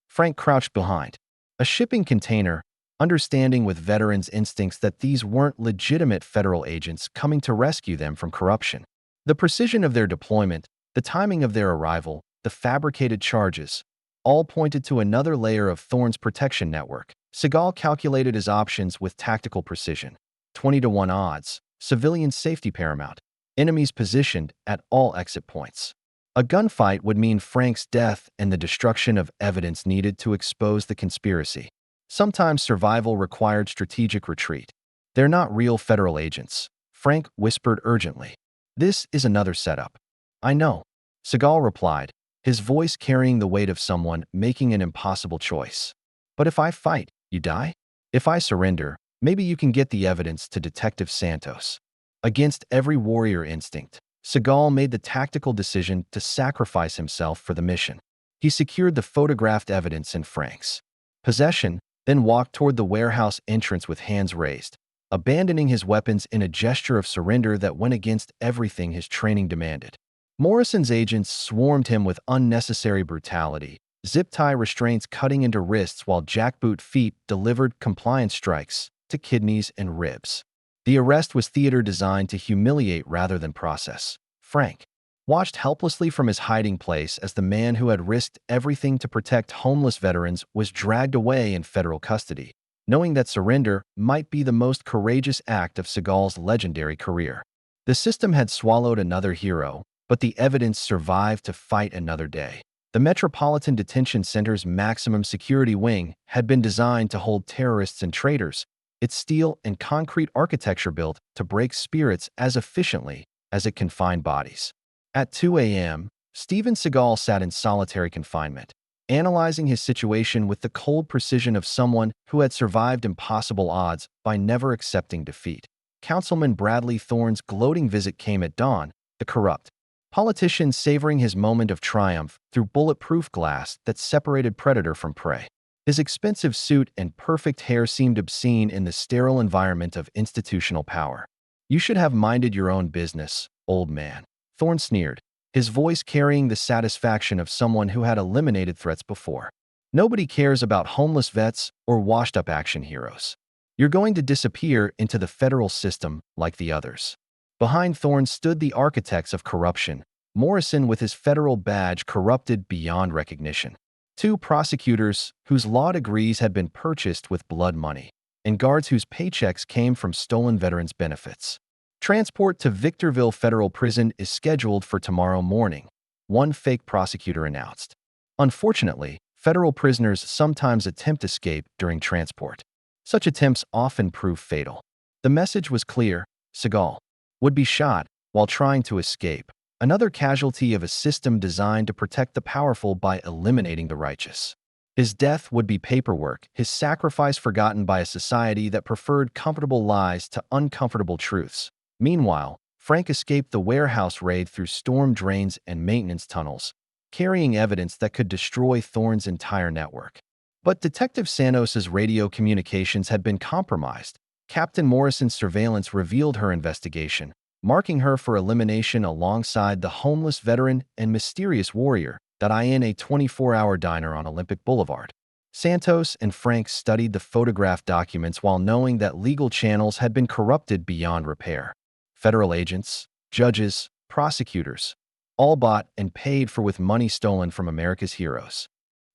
Frank crouched behind a shipping container, understanding with veterans' instincts that these weren't legitimate federal agents coming to rescue them from corruption. The precision of their deployment, the timing of their arrival, the fabricated charges, all pointed to another layer of Thorne's protection network. Seagal calculated his options with tactical precision. 20-to-1 odds, civilian safety paramount, enemies positioned at all exit points. A gunfight would mean Frank's death and the destruction of evidence needed to expose the conspiracy. Sometimes survival required strategic retreat. They're not real federal agents, Frank whispered urgently. This is another setup. I know, Seagal replied, his voice carrying the weight of someone making an impossible choice. But if I fight, you die? If I surrender, maybe you can get the evidence to Detective Santos. Against every warrior instinct, Seagal made the tactical decision to sacrifice himself for the mission. He secured the photographed evidence in Frank's possession, then walked toward the warehouse entrance with hands raised, abandoning his weapons in a gesture of surrender that went against everything his training demanded. Morrison's agents swarmed him with unnecessary brutality, zip-tie restraints cutting into wrists while jackboot feet delivered compliance strikes to kidneys and ribs. The arrest was theater designed to humiliate rather than process. Frank watched helplessly from his hiding place as the man who had risked everything to protect homeless veterans was dragged away in federal custody, knowing that surrender might be the most courageous act of Seagal's legendary career. The system had swallowed another hero, but the evidence survived to fight another day. The Metropolitan Detention Center's maximum security wing had been designed to hold terrorists and traitors, its steel and concrete architecture built to break spirits as efficiently as it confined bodies. At 2 a.m., Steven Seagal sat in solitary confinement, analyzing his situation with the cold precision of someone who had survived impossible odds by never accepting defeat. Councilman Bradley Thorne's gloating visit came at dawn, the corrupt politician savoring his moment of triumph through bulletproof glass that separated predator from prey. His expensive suit and perfect hair seemed obscene in the sterile environment of institutional power. You should have minded your own business, old man, Thorne sneered, his voice carrying the satisfaction of someone who had eliminated threats before. Nobody cares about homeless vets or washed-up action heroes. You're going to disappear into the federal system like the others. Behind Thorne stood the architects of corruption, Morrison with his federal badge corrupted beyond recognition. Two prosecutors whose law degrees had been purchased with blood money, and guards whose paychecks came from stolen veterans' benefits. Transport to Victorville Federal Prison is scheduled for tomorrow morning, one fake prosecutor announced. Unfortunately, federal prisoners sometimes attempt escape during transport. Such attempts often prove fatal. The message was clear: Seagal would be shot while trying to escape, another casualty of a system designed to protect the powerful by eliminating the righteous. His death would be paperwork, his sacrifice forgotten by a society that preferred comfortable lies to uncomfortable truths. Meanwhile, Frank escaped the warehouse raid through storm drains and maintenance tunnels, carrying evidence that could destroy Thorne's entire network. But Detective Santos' radio communications had been compromised. Captain Morrison's surveillance revealed her investigation, marking her for elimination alongside the homeless veteran and mysterious warrior that in a 24-hour diner on Olympic Boulevard. Santos and Frank studied the photographed documents while knowing that legal channels had been corrupted beyond repair. Federal agents, judges, prosecutors, all bought and paid for with money stolen from America's heroes.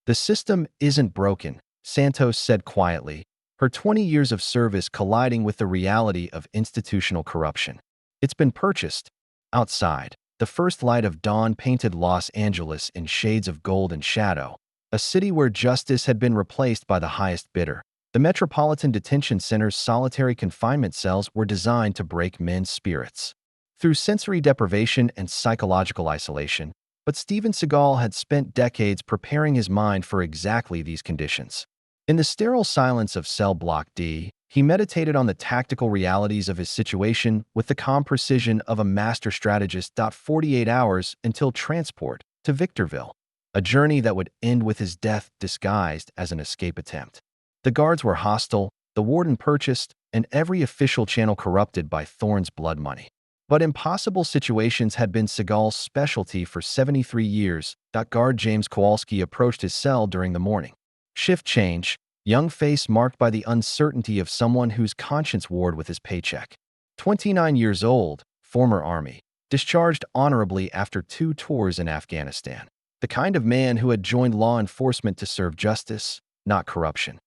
The system isn't broken, Santos said quietly, her 20 years of service colliding with the reality of institutional corruption. It's been purchased. Outside, the first light of dawn painted Los Angeles in shades of gold and shadow, a city where justice had been replaced by the highest bidder. The Metropolitan Detention Center's solitary confinement cells were designed to break men's spirits through sensory deprivation and psychological isolation, but Steven Seagal had spent decades preparing his mind for exactly these conditions. In the sterile silence of Cell Block D, he meditated on the tactical realities of his situation with the calm precision of a master strategist. 48 hours until transport, to Victorville, a journey that would end with his death disguised as an escape attempt. The guards were hostile, the warden purchased, and every official channel corrupted by Thorne's blood money. But impossible situations had been Seagal's specialty for 73 years. Guard James Kowalski approached his cell during the morning. Shift change, young face marked by the uncertainty of someone whose conscience warred with his paycheck. 29 years old, former Army, discharged honorably after 2 tours in Afghanistan. The kind of man who had joined law enforcement to serve justice, not corruption.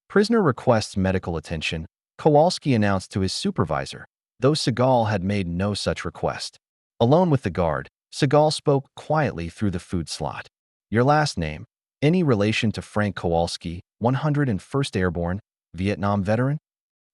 Prisoner requests medical attention, Kowalski announced to his supervisor, though Seagal had made no such request. Alone with the guard, Seagal spoke quietly through the food slot. Your last name? Any relation to Frank Kowalski, 101st Airborne, Vietnam veteran?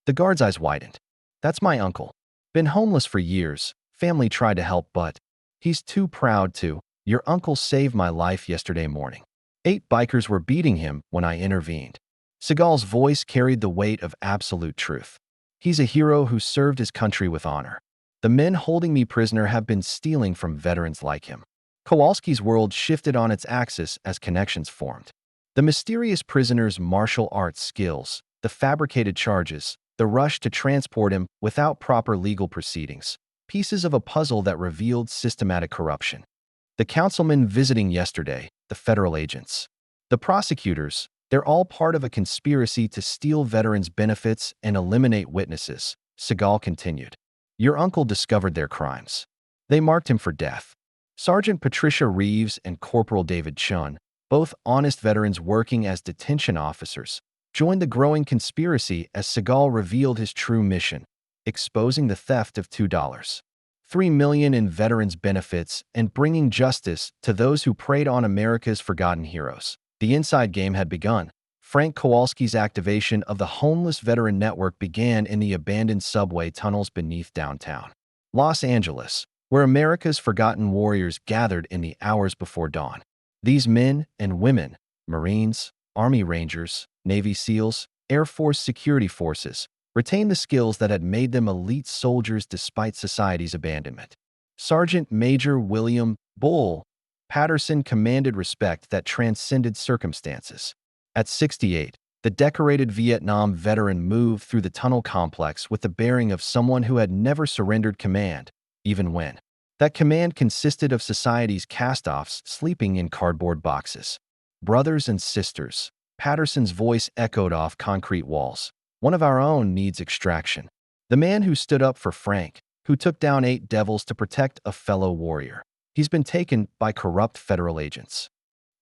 The guard's eyes widened. That's my uncle. Been homeless for years. Family tried to help, but he's too proud to. Your uncle saved my life yesterday morning. 8 bikers were beating him when I intervened. Seagal's voice carried the weight of absolute truth. He's a hero who served his country with honor. The men holding me prisoner have been stealing from veterans like him. Kowalski's world shifted on its axis as connections formed. The mysterious prisoner's martial arts skills, the fabricated charges, the rush to transport him without proper legal proceedings, pieces of a puzzle that revealed systematic corruption. The councilmen visiting yesterday, the federal agents, the prosecutors, they're all part of a conspiracy to steal veterans' benefits and eliminate witnesses, Seagal continued. Your uncle discovered their crimes. They marked him for death. Sergeant Patricia Reeves and Corporal David Chun, both honest veterans working as detention officers, joined the growing conspiracy as Seagal revealed his true mission, exposing the theft of $2.3 million in veterans' benefits and bringing justice to those who preyed on America's forgotten heroes. The inside game had begun. Frank Kowalski's activation of the Homeless Veteran Network began in the abandoned subway tunnels beneath downtown Los Angeles, where America's forgotten warriors gathered in the hours before dawn. These men and women, Marines, Army Rangers, Navy SEALs, Air Force security forces, retained the skills that had made them elite soldiers despite society's abandonment. Sergeant Major William Bull Patterson commanded respect that transcended circumstances. At 68, the decorated Vietnam veteran moved through the tunnel complex with the bearing of someone who had never surrendered command, even when that command consisted of society's cast-offs sleeping in cardboard boxes. Brothers and sisters, Patterson's voice echoed off concrete walls. One of our own needs extraction. The man who stood up for Frank, who took down 8 devils to protect a fellow warrior. He's been taken by corrupt federal agents.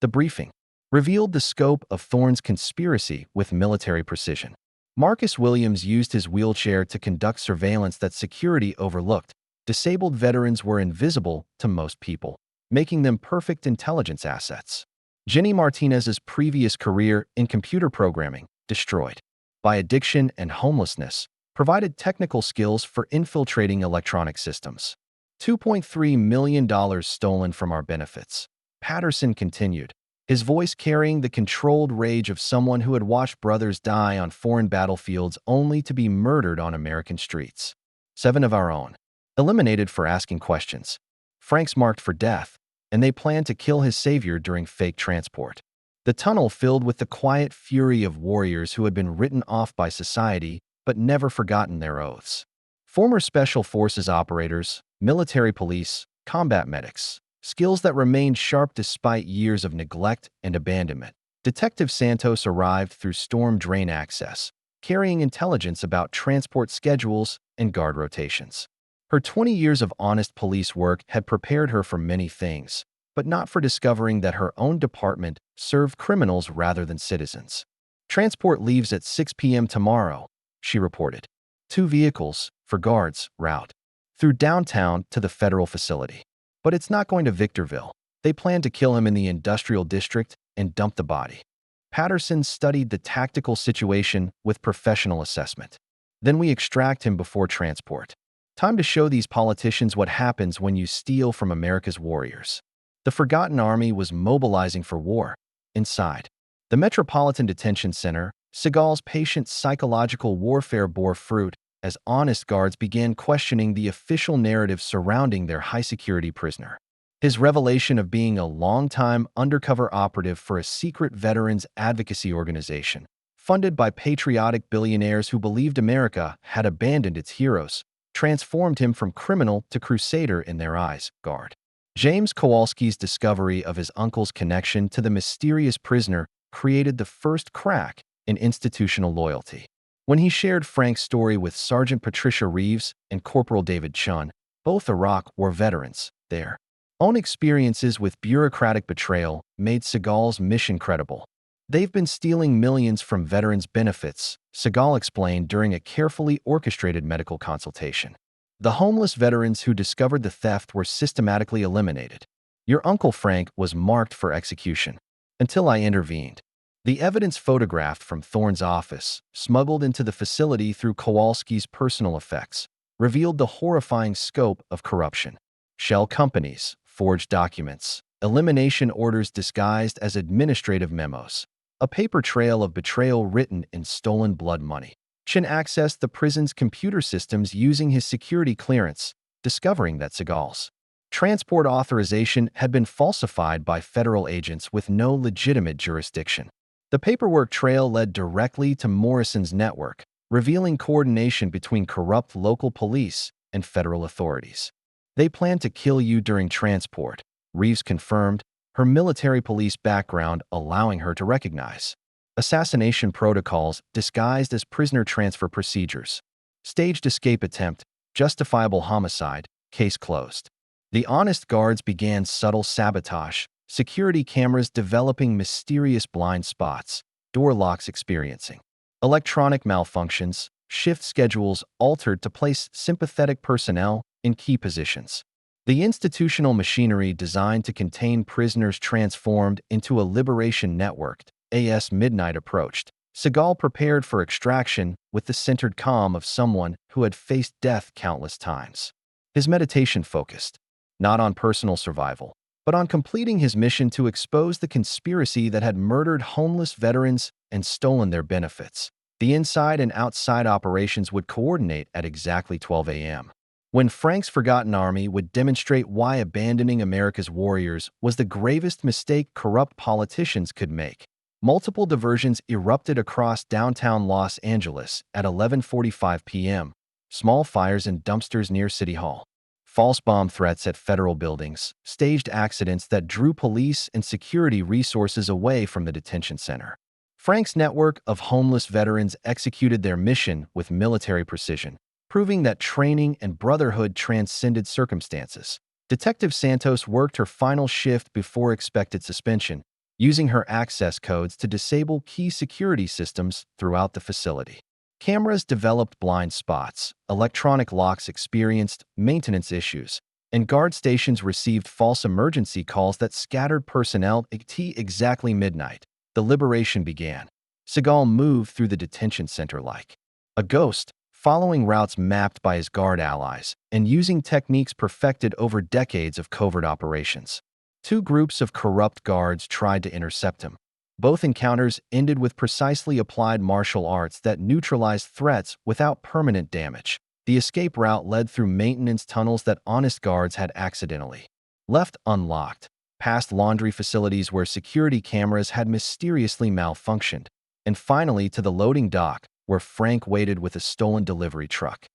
The briefing revealed the scope of Thorne's conspiracy with military precision. Marcus Williams used his wheelchair to conduct surveillance that security overlooked. Disabled veterans were invisible to most people, making them perfect intelligence assets. Jenny Martinez's previous career in computer programming, destroyed by addiction and homelessness, provided technical skills for infiltrating electronic systems. $2.3 million stolen from our benefits. Patterson continued, his voice carrying the controlled rage of someone who had watched brothers die on foreign battlefields only to be murdered on American streets. 7 of our own, eliminated for asking questions. Frank's marked for death, and they planned to kill his savior during fake transport. The tunnel filled with the quiet fury of warriors who had been written off by society but never forgotten their oaths. Former Special Forces operators, military police, combat medics, skills that remained sharp despite years of neglect and abandonment. Detective Santos arrived through storm drain access, carrying intelligence about transport schedules and guard rotations. Her 20 years of honest police work had prepared her for many things, but not for discovering that her own department served criminals rather than citizens. Transport leaves at 6 p.m. tomorrow, she reported. 2 vehicles, for guards, route through downtown to the federal facility. But it's not going to Victorville. They plan to kill him in the industrial district and dump the body. Patterson studied the tactical situation with professional assessment. Then we extract him before transport. Time to show these politicians what happens when you steal from America's warriors. The Forgotten Army was mobilizing for war. Inside the Metropolitan Detention Center, Seagal's patient psychological warfare bore fruit as honest guards began questioning the official narrative surrounding their high-security prisoner. His revelation of being a longtime undercover operative for a secret veterans advocacy organization, funded by patriotic billionaires who believed America had abandoned its heroes, transformed him from criminal to crusader in their eyes. Guard. James Kowalski's discovery of his uncle's connection to the mysterious prisoner created the first crack in institutional loyalty. When he shared Frank's story with Sergeant Patricia Reeves and Corporal David Chun, both Iraq War veterans, their own experiences with bureaucratic betrayal made Seagal's mission credible. They've been stealing millions from veterans' benefits, Seagal explained during a carefully orchestrated medical consultation. The homeless veterans who discovered the theft were systematically eliminated. Your Uncle Frank was marked for execution. Until I intervened. The evidence photographed from Thorne's office, smuggled into the facility through Kowalski's personal effects, revealed the horrifying scope of corruption. Shell companies, forged documents, elimination orders disguised as administrative memos, a paper trail of betrayal written in stolen blood money. Chin accessed the prison's computer systems using his security clearance, discovering that Seagal's transport authorization had been falsified by federal agents with no legitimate jurisdiction. The paperwork trail led directly to Morrison's network, revealing coordination between corrupt local police and federal authorities. They planned to kill you during transport, Reeves confirmed, her military police background allowing her to recognize assassination protocols disguised as prisoner transfer procedures. Staged escape attempt, justifiable homicide, case closed. The honest guards began subtle sabotage, security cameras developing mysterious blind spots, door locks experiencing electronic malfunctions, shift schedules altered to place sympathetic personnel in key positions. The institutional machinery designed to contain prisoners transformed into a liberation network. As midnight approached, Seagal prepared for extraction with the centered calm of someone who had faced death countless times. His meditation focused, not on personal survival, but on completing his mission to expose the conspiracy that had murdered homeless veterans and stolen their benefits. The inside and outside operations would coordinate at exactly 12 a.m. when Frank's forgotten army would demonstrate why abandoning America's warriors was the gravest mistake corrupt politicians could make. Multiple diversions erupted across downtown Los Angeles at 11:45 p.m., small fires in dumpsters near City Hall, false bomb threats at federal buildings, staged accidents that drew police and security resources away from the detention center. Frank's network of homeless veterans executed their mission with military precision, proving that training and brotherhood transcended circumstances. Detective Santos worked her final shift before expected suspension, using her access codes to disable key security systems throughout the facility. Cameras developed blind spots, electronic locks experienced maintenance issues, and guard stations received false emergency calls that scattered personnel at exactly midnight. The liberation began. Seagal moved through the detention center like a ghost, following routes mapped by his guard allies and using techniques perfected over decades of covert operations. Two groups of corrupt guards tried to intercept him. Both encounters ended with precisely applied martial arts that neutralized threats without permanent damage. The escape route led through maintenance tunnels that honest guards had accidentally left unlocked, past laundry facilities where security cameras had mysteriously malfunctioned, and finally to the loading dock where Frank waited with a stolen delivery truck.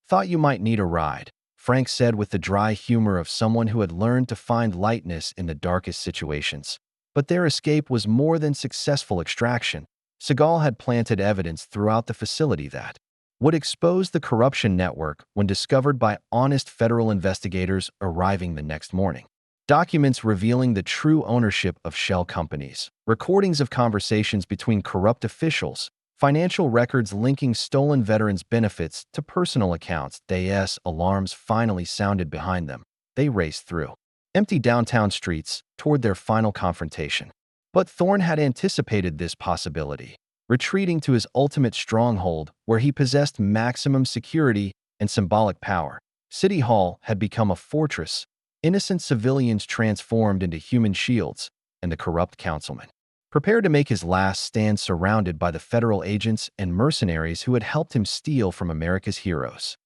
"Thought you might need a ride," Frank said with the dry humor of someone who had learned to find lightness in the darkest situations. But their escape was more than successful extraction. Seagal had planted evidence throughout the facility that would expose the corruption network when discovered by honest federal investigators arriving the next morning. Documents revealing the true ownership of shell companies, recordings of conversations between corrupt officials, financial records linking stolen veterans' benefits to personal accounts. As alarms finally sounded behind them, they raced through empty downtown streets toward their final confrontation. But Thorne had anticipated this possibility, retreating to his ultimate stronghold where he possessed maximum security and symbolic power. City Hall had become a fortress, innocent civilians transformed into human shields, and the corrupt councilman prepared to make his last stand surrounded by the federal agents and mercenaries who had helped him steal from America's heroes.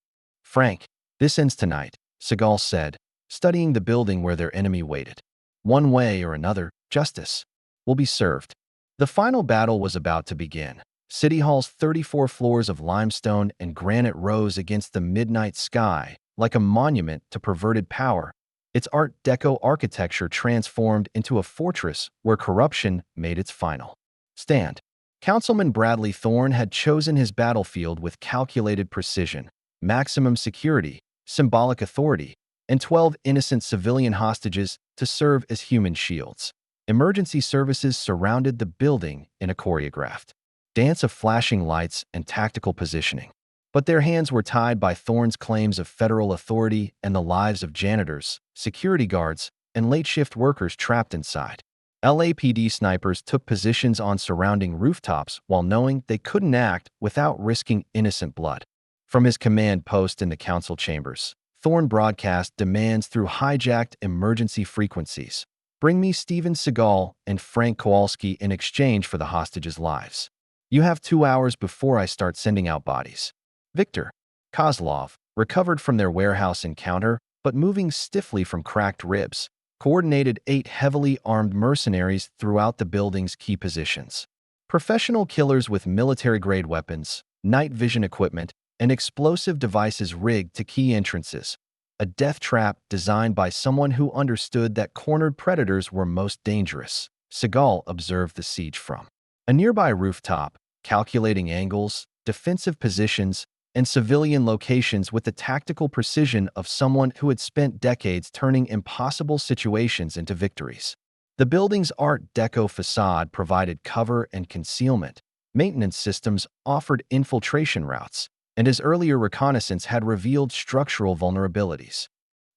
"Frank, this ends tonight," Seagal said, studying the building where their enemy waited. One way or another, justice will be served. The final battle was about to begin. City Hall's 34 floors of limestone and granite rose against the midnight sky like a monument to perverted power. Its Art Deco architecture transformed into a fortress where corruption made its final stand. Councilman Bradley Thorne had chosen his battlefield with calculated precision, maximum security, symbolic authority, and 12 innocent civilian hostages to serve as human shields. Emergency services surrounded the building in a choreographed dance of flashing lights and tactical positioning. But their hands were tied by Thorne's claims of federal authority and the lives of janitors, security guards, and late-shift workers trapped inside. LAPD snipers took positions on surrounding rooftops while knowing they couldn't act without risking innocent blood. From his command post in the council chambers, Thorne broadcast demands through hijacked emergency frequencies. Bring me Steven Seagal and Frank Kowalski in exchange for the hostages' lives. You have 2 hours before I start sending out bodies. Viktor Kozlov, recovered from their warehouse encounter, but moving stiffly from cracked ribs, coordinated 8 heavily armed mercenaries throughout the building's key positions. Professional killers with military-grade weapons, night vision equipment, and explosive devices rigged to key entrances. A death trap designed by someone who understood that cornered predators were most dangerous. Seagal observed the siege from a nearby rooftop, calculating angles, defensive positions, and civilian locations with the tactical precision of someone who had spent decades turning impossible situations into victories. The building's Art Deco facade provided cover and concealment. Maintenance systems offered infiltration routes, and his earlier reconnaissance had revealed structural vulnerabilities.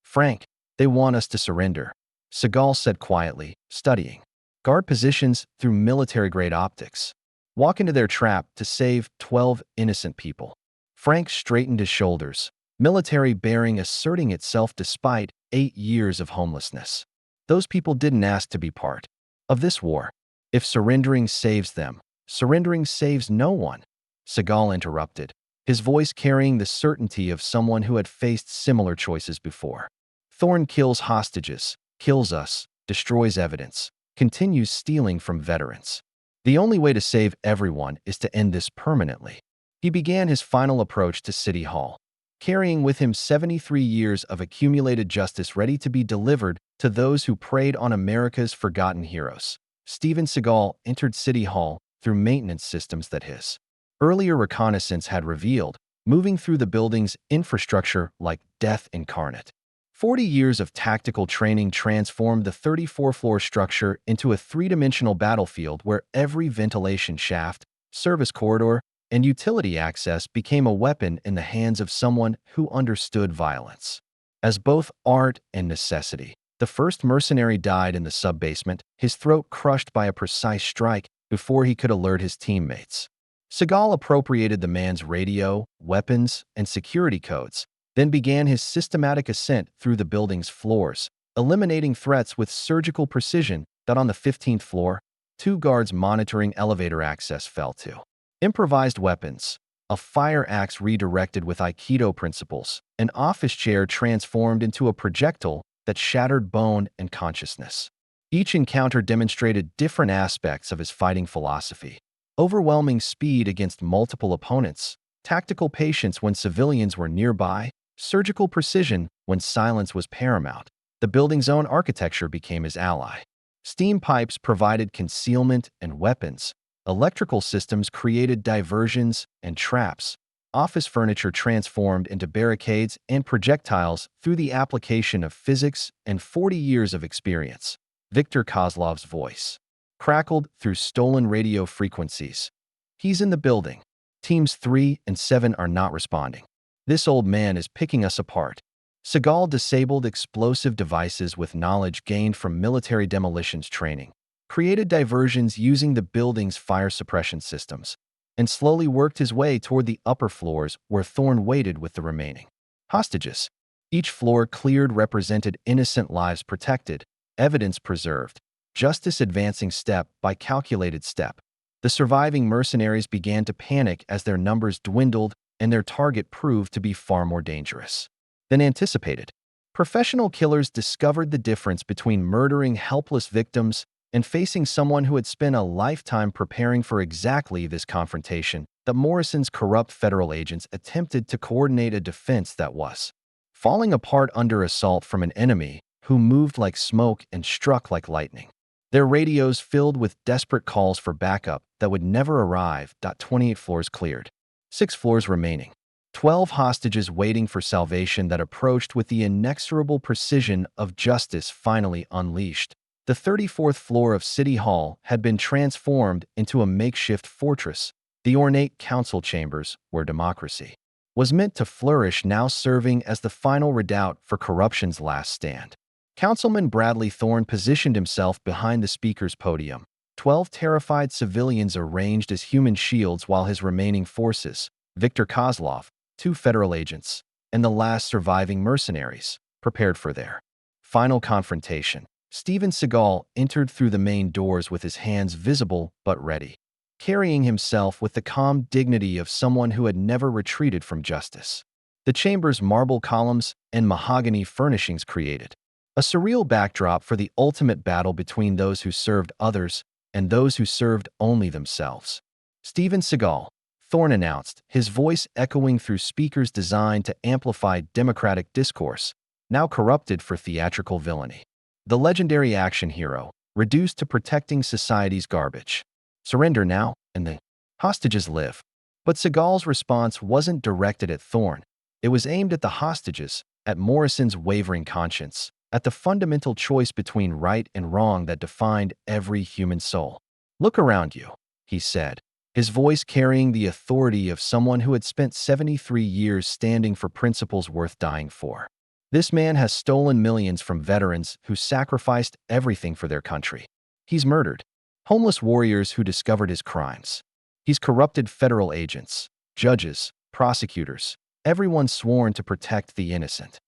Frank, they want us to surrender, Seagal said quietly, studying guard positions through military-grade optics. Walk into their trap to save 12 innocent people. Frank straightened his shoulders, military bearing asserting itself despite 8 years of homelessness. Those people didn't ask to be part of this war. If surrendering saves them, surrendering saves no one. Seagal interrupted, his voice carrying the certainty of someone who had faced similar choices before. Thorne kills hostages, kills us, destroys evidence, continues stealing from veterans. The only way to save everyone is to end this permanently. He began his final approach to City Hall, carrying with him 73 years of accumulated justice ready to be delivered to those who preyed on America's forgotten heroes. Steven Seagal entered City Hall through maintenance systems that his earlier reconnaissance had revealed, moving through the building's infrastructure like death incarnate. 40 years of tactical training transformed the 34-floor structure into a three-dimensional battlefield where every ventilation shaft, service corridor, and utility access became a weapon in the hands of someone who understood violence as both art and necessity. The first mercenary died in the sub-basement, his throat crushed by a precise strike before he could alert his teammates. Seagal appropriated the man's radio, weapons, and security codes, then began his systematic ascent through the building's floors, eliminating threats with surgical precision that on the 15th floor, 2 guards monitoring elevator access fell to. Improvised weapons, a fire axe redirected with aikido principles, an office chair transformed into a projectile that shattered bone and consciousness. Each encounter demonstrated different aspects of his fighting philosophy. Overwhelming speed against multiple opponents, tactical patience when civilians were nearby, surgical precision when silence was paramount. The building's own architecture became his ally. Steam pipes provided concealment and weapons. Electrical systems created diversions and traps. Office furniture transformed into barricades and projectiles through the application of physics and 40 years of experience. Viktor Kozlov's voice crackled through stolen radio frequencies. He's in the building. Teams 3 and 7 are not responding. This old man is picking us apart. Seagal disabled explosive devices with knowledge gained from military demolitions training, created diversions using the building's fire suppression systems, and slowly worked his way toward the upper floors where Thorne waited with the remaining hostages. Each floor cleared represented innocent lives protected, evidence preserved, justice advancing step by calculated step. The surviving mercenaries began to panic as their numbers dwindled and their target proved to be far more dangerous than anticipated. Professional killers discovered the difference between murdering helpless victims and facing someone who had spent a lifetime preparing for exactly this confrontation. That Morrison's corrupt federal agents attempted to coordinate a defense that was falling apart under assault from an enemy who moved like smoke and struck like lightning. Their radios filled with desperate calls for backup that would never arrive. 28 floors cleared. 6 floors remaining. 12 hostages waiting for salvation that approached with the inexorable precision of justice finally unleashed. The 34th floor of City Hall had been transformed into a makeshift fortress, the ornate council chambers where democracy was meant to flourish, now serving as the final redoubt for corruption's last stand. Councilman Bradley Thorne positioned himself behind the speaker's podium. 12 terrified civilians arranged as human shields while his remaining forces, Viktor Kozlov, 2 federal agents, and the last surviving mercenaries, prepared for their final confrontation. Steven Seagal entered through the main doors with his hands visible but ready, carrying himself with the calm dignity of someone who had never retreated from justice. The chamber's marble columns and mahogany furnishings created a surreal backdrop for the ultimate battle between those who served others and those who served only themselves. Steven Seagal, Thorne announced, his voice echoing through speakers designed to amplify democratic discourse, now corrupted for theatrical villainy. The legendary action hero, reduced to protecting society's garbage. Surrender now, and the hostages live. But Seagal's response wasn't directed at Thorne. It was aimed at the hostages, at Morrison's wavering conscience, at the fundamental choice between right and wrong that defined every human soul. Look around you, he said, his voice carrying the authority of someone who had spent 73 years standing for principles worth dying for. This man has stolen millions from veterans who sacrificed everything for their country. He's murdered homeless warriors who discovered his crimes. He's corrupted federal agents, judges, prosecutors, everyone sworn to protect the innocent.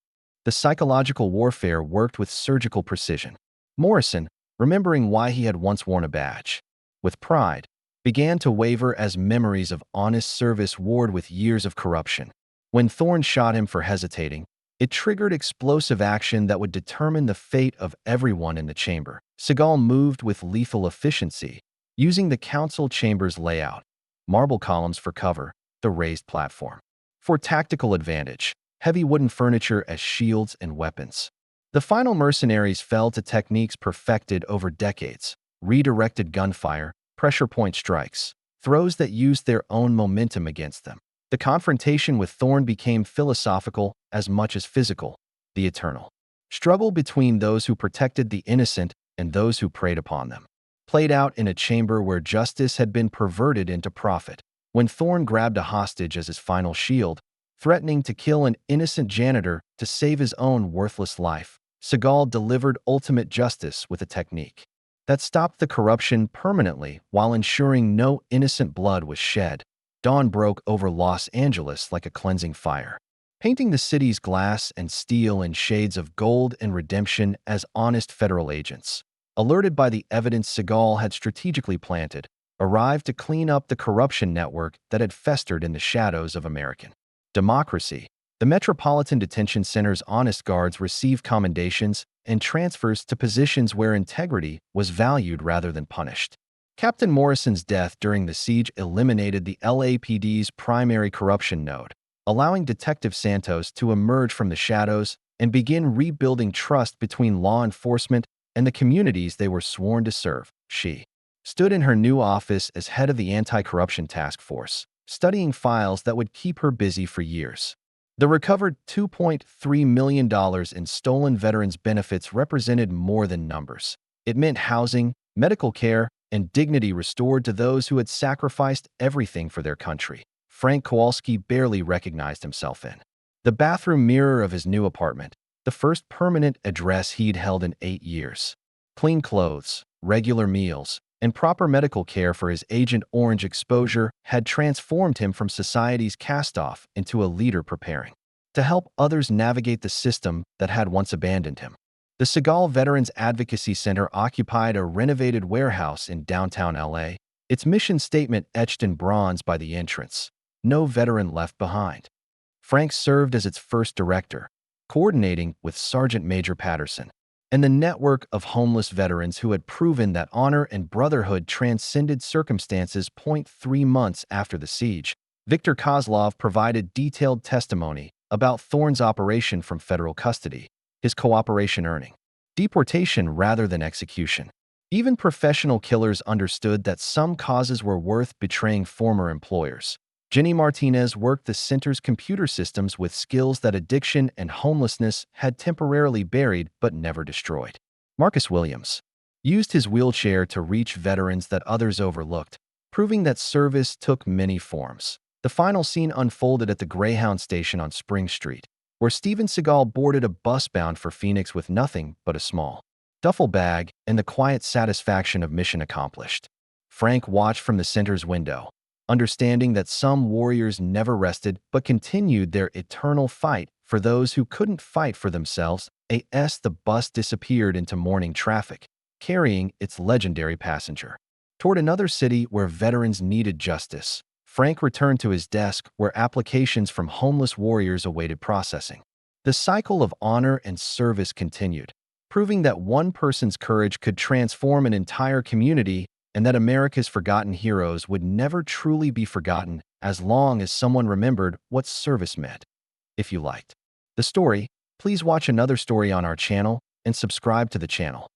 The psychological warfare worked with surgical precision. Morrison, remembering why he had once worn a badge with pride, began to waver as memories of honest service warred with years of corruption. When Thorne shot him for hesitating, it triggered explosive action that would determine the fate of everyone in the chamber. Seagal moved with lethal efficiency, using the council chamber's layout, marble columns for cover, the raised platform for tactical advantage, heavy wooden furniture as shields and weapons. The final mercenaries fell to techniques perfected over decades: redirected gunfire, pressure point strikes, throws that used their own momentum against them. The confrontation with Thorne became philosophical as much as physical, the eternal struggle between those who protected the innocent and those who preyed upon them, played out in a chamber where justice had been perverted into profit. When Thorne grabbed a hostage as his final shield, threatening to kill an innocent janitor to save his own worthless life, Seagal delivered ultimate justice with a technique that stopped the corruption permanently while ensuring no innocent blood was shed. Dawn broke over Los Angeles like a cleansing fire, painting the city's glass and steel in shades of gold and redemption as honest federal agents, alerted by the evidence Seagal had strategically planted, arrived to clean up the corruption network that had festered in the shadows of American democracy. The Metropolitan Detention Center's honest guards received commendations and transfers to positions where integrity was valued rather than punished. Captain Morrison's death during the siege eliminated the LAPD's primary corruption node, allowing Detective Santos to emerge from the shadows and begin rebuilding trust between law enforcement and the communities they were sworn to serve. She stood in her new office as head of the Anti-Corruption Task Force, studying files that would keep her busy for years. The recovered $2.3 million in stolen veterans' benefits represented more than numbers. It meant housing, medical care, and dignity restored to those who had sacrificed everything for their country. Frank Kowalski barely recognized himself in the bathroom mirror of his new apartment, the first permanent address he'd held in 8 years. Clean clothes, regular meals, and proper medical care for his Agent Orange exposure had transformed him from society's cast-off into a leader preparing to help others navigate the system that had once abandoned him. The Seagal Veterans Advocacy Center occupied a renovated warehouse in downtown LA, its mission statement etched in bronze by the entrance: "No veteran left behind." Frank served as its first director, coordinating with Sergeant Major Patterson and the network of homeless veterans who had proven that honor and brotherhood transcended circumstances. 3 months after the siege, Viktor Kozlov provided detailed testimony about Thorne's operation from federal custody, his cooperation earning deportation rather than execution. Even professional killers understood that some causes were worth betraying former employers. Jenny Martinez worked the center's computer systems with skills that addiction and homelessness had temporarily buried but never destroyed. Marcus Williams used his wheelchair to reach veterans that others overlooked, proving that service took many forms. The final scene unfolded at the Greyhound station on Spring Street, where Steven Seagal boarded a bus bound for Phoenix with nothing but a small duffel bag and the quiet satisfaction of mission accomplished. Frank watched from the center's window, understanding that some warriors never rested but continued their eternal fight for those who couldn't fight for themselves. The bus disappeared into morning traffic, carrying its legendary passenger toward another city where veterans needed justice. Frank returned to his desk where applications from homeless warriors awaited processing. The cycle of honor and service continued, proving that one person's courage could transform an entire community and that America's forgotten heroes would never truly be forgotten as long as someone remembered what service meant. If you liked the story, please watch another story on our channel and subscribe to the channel.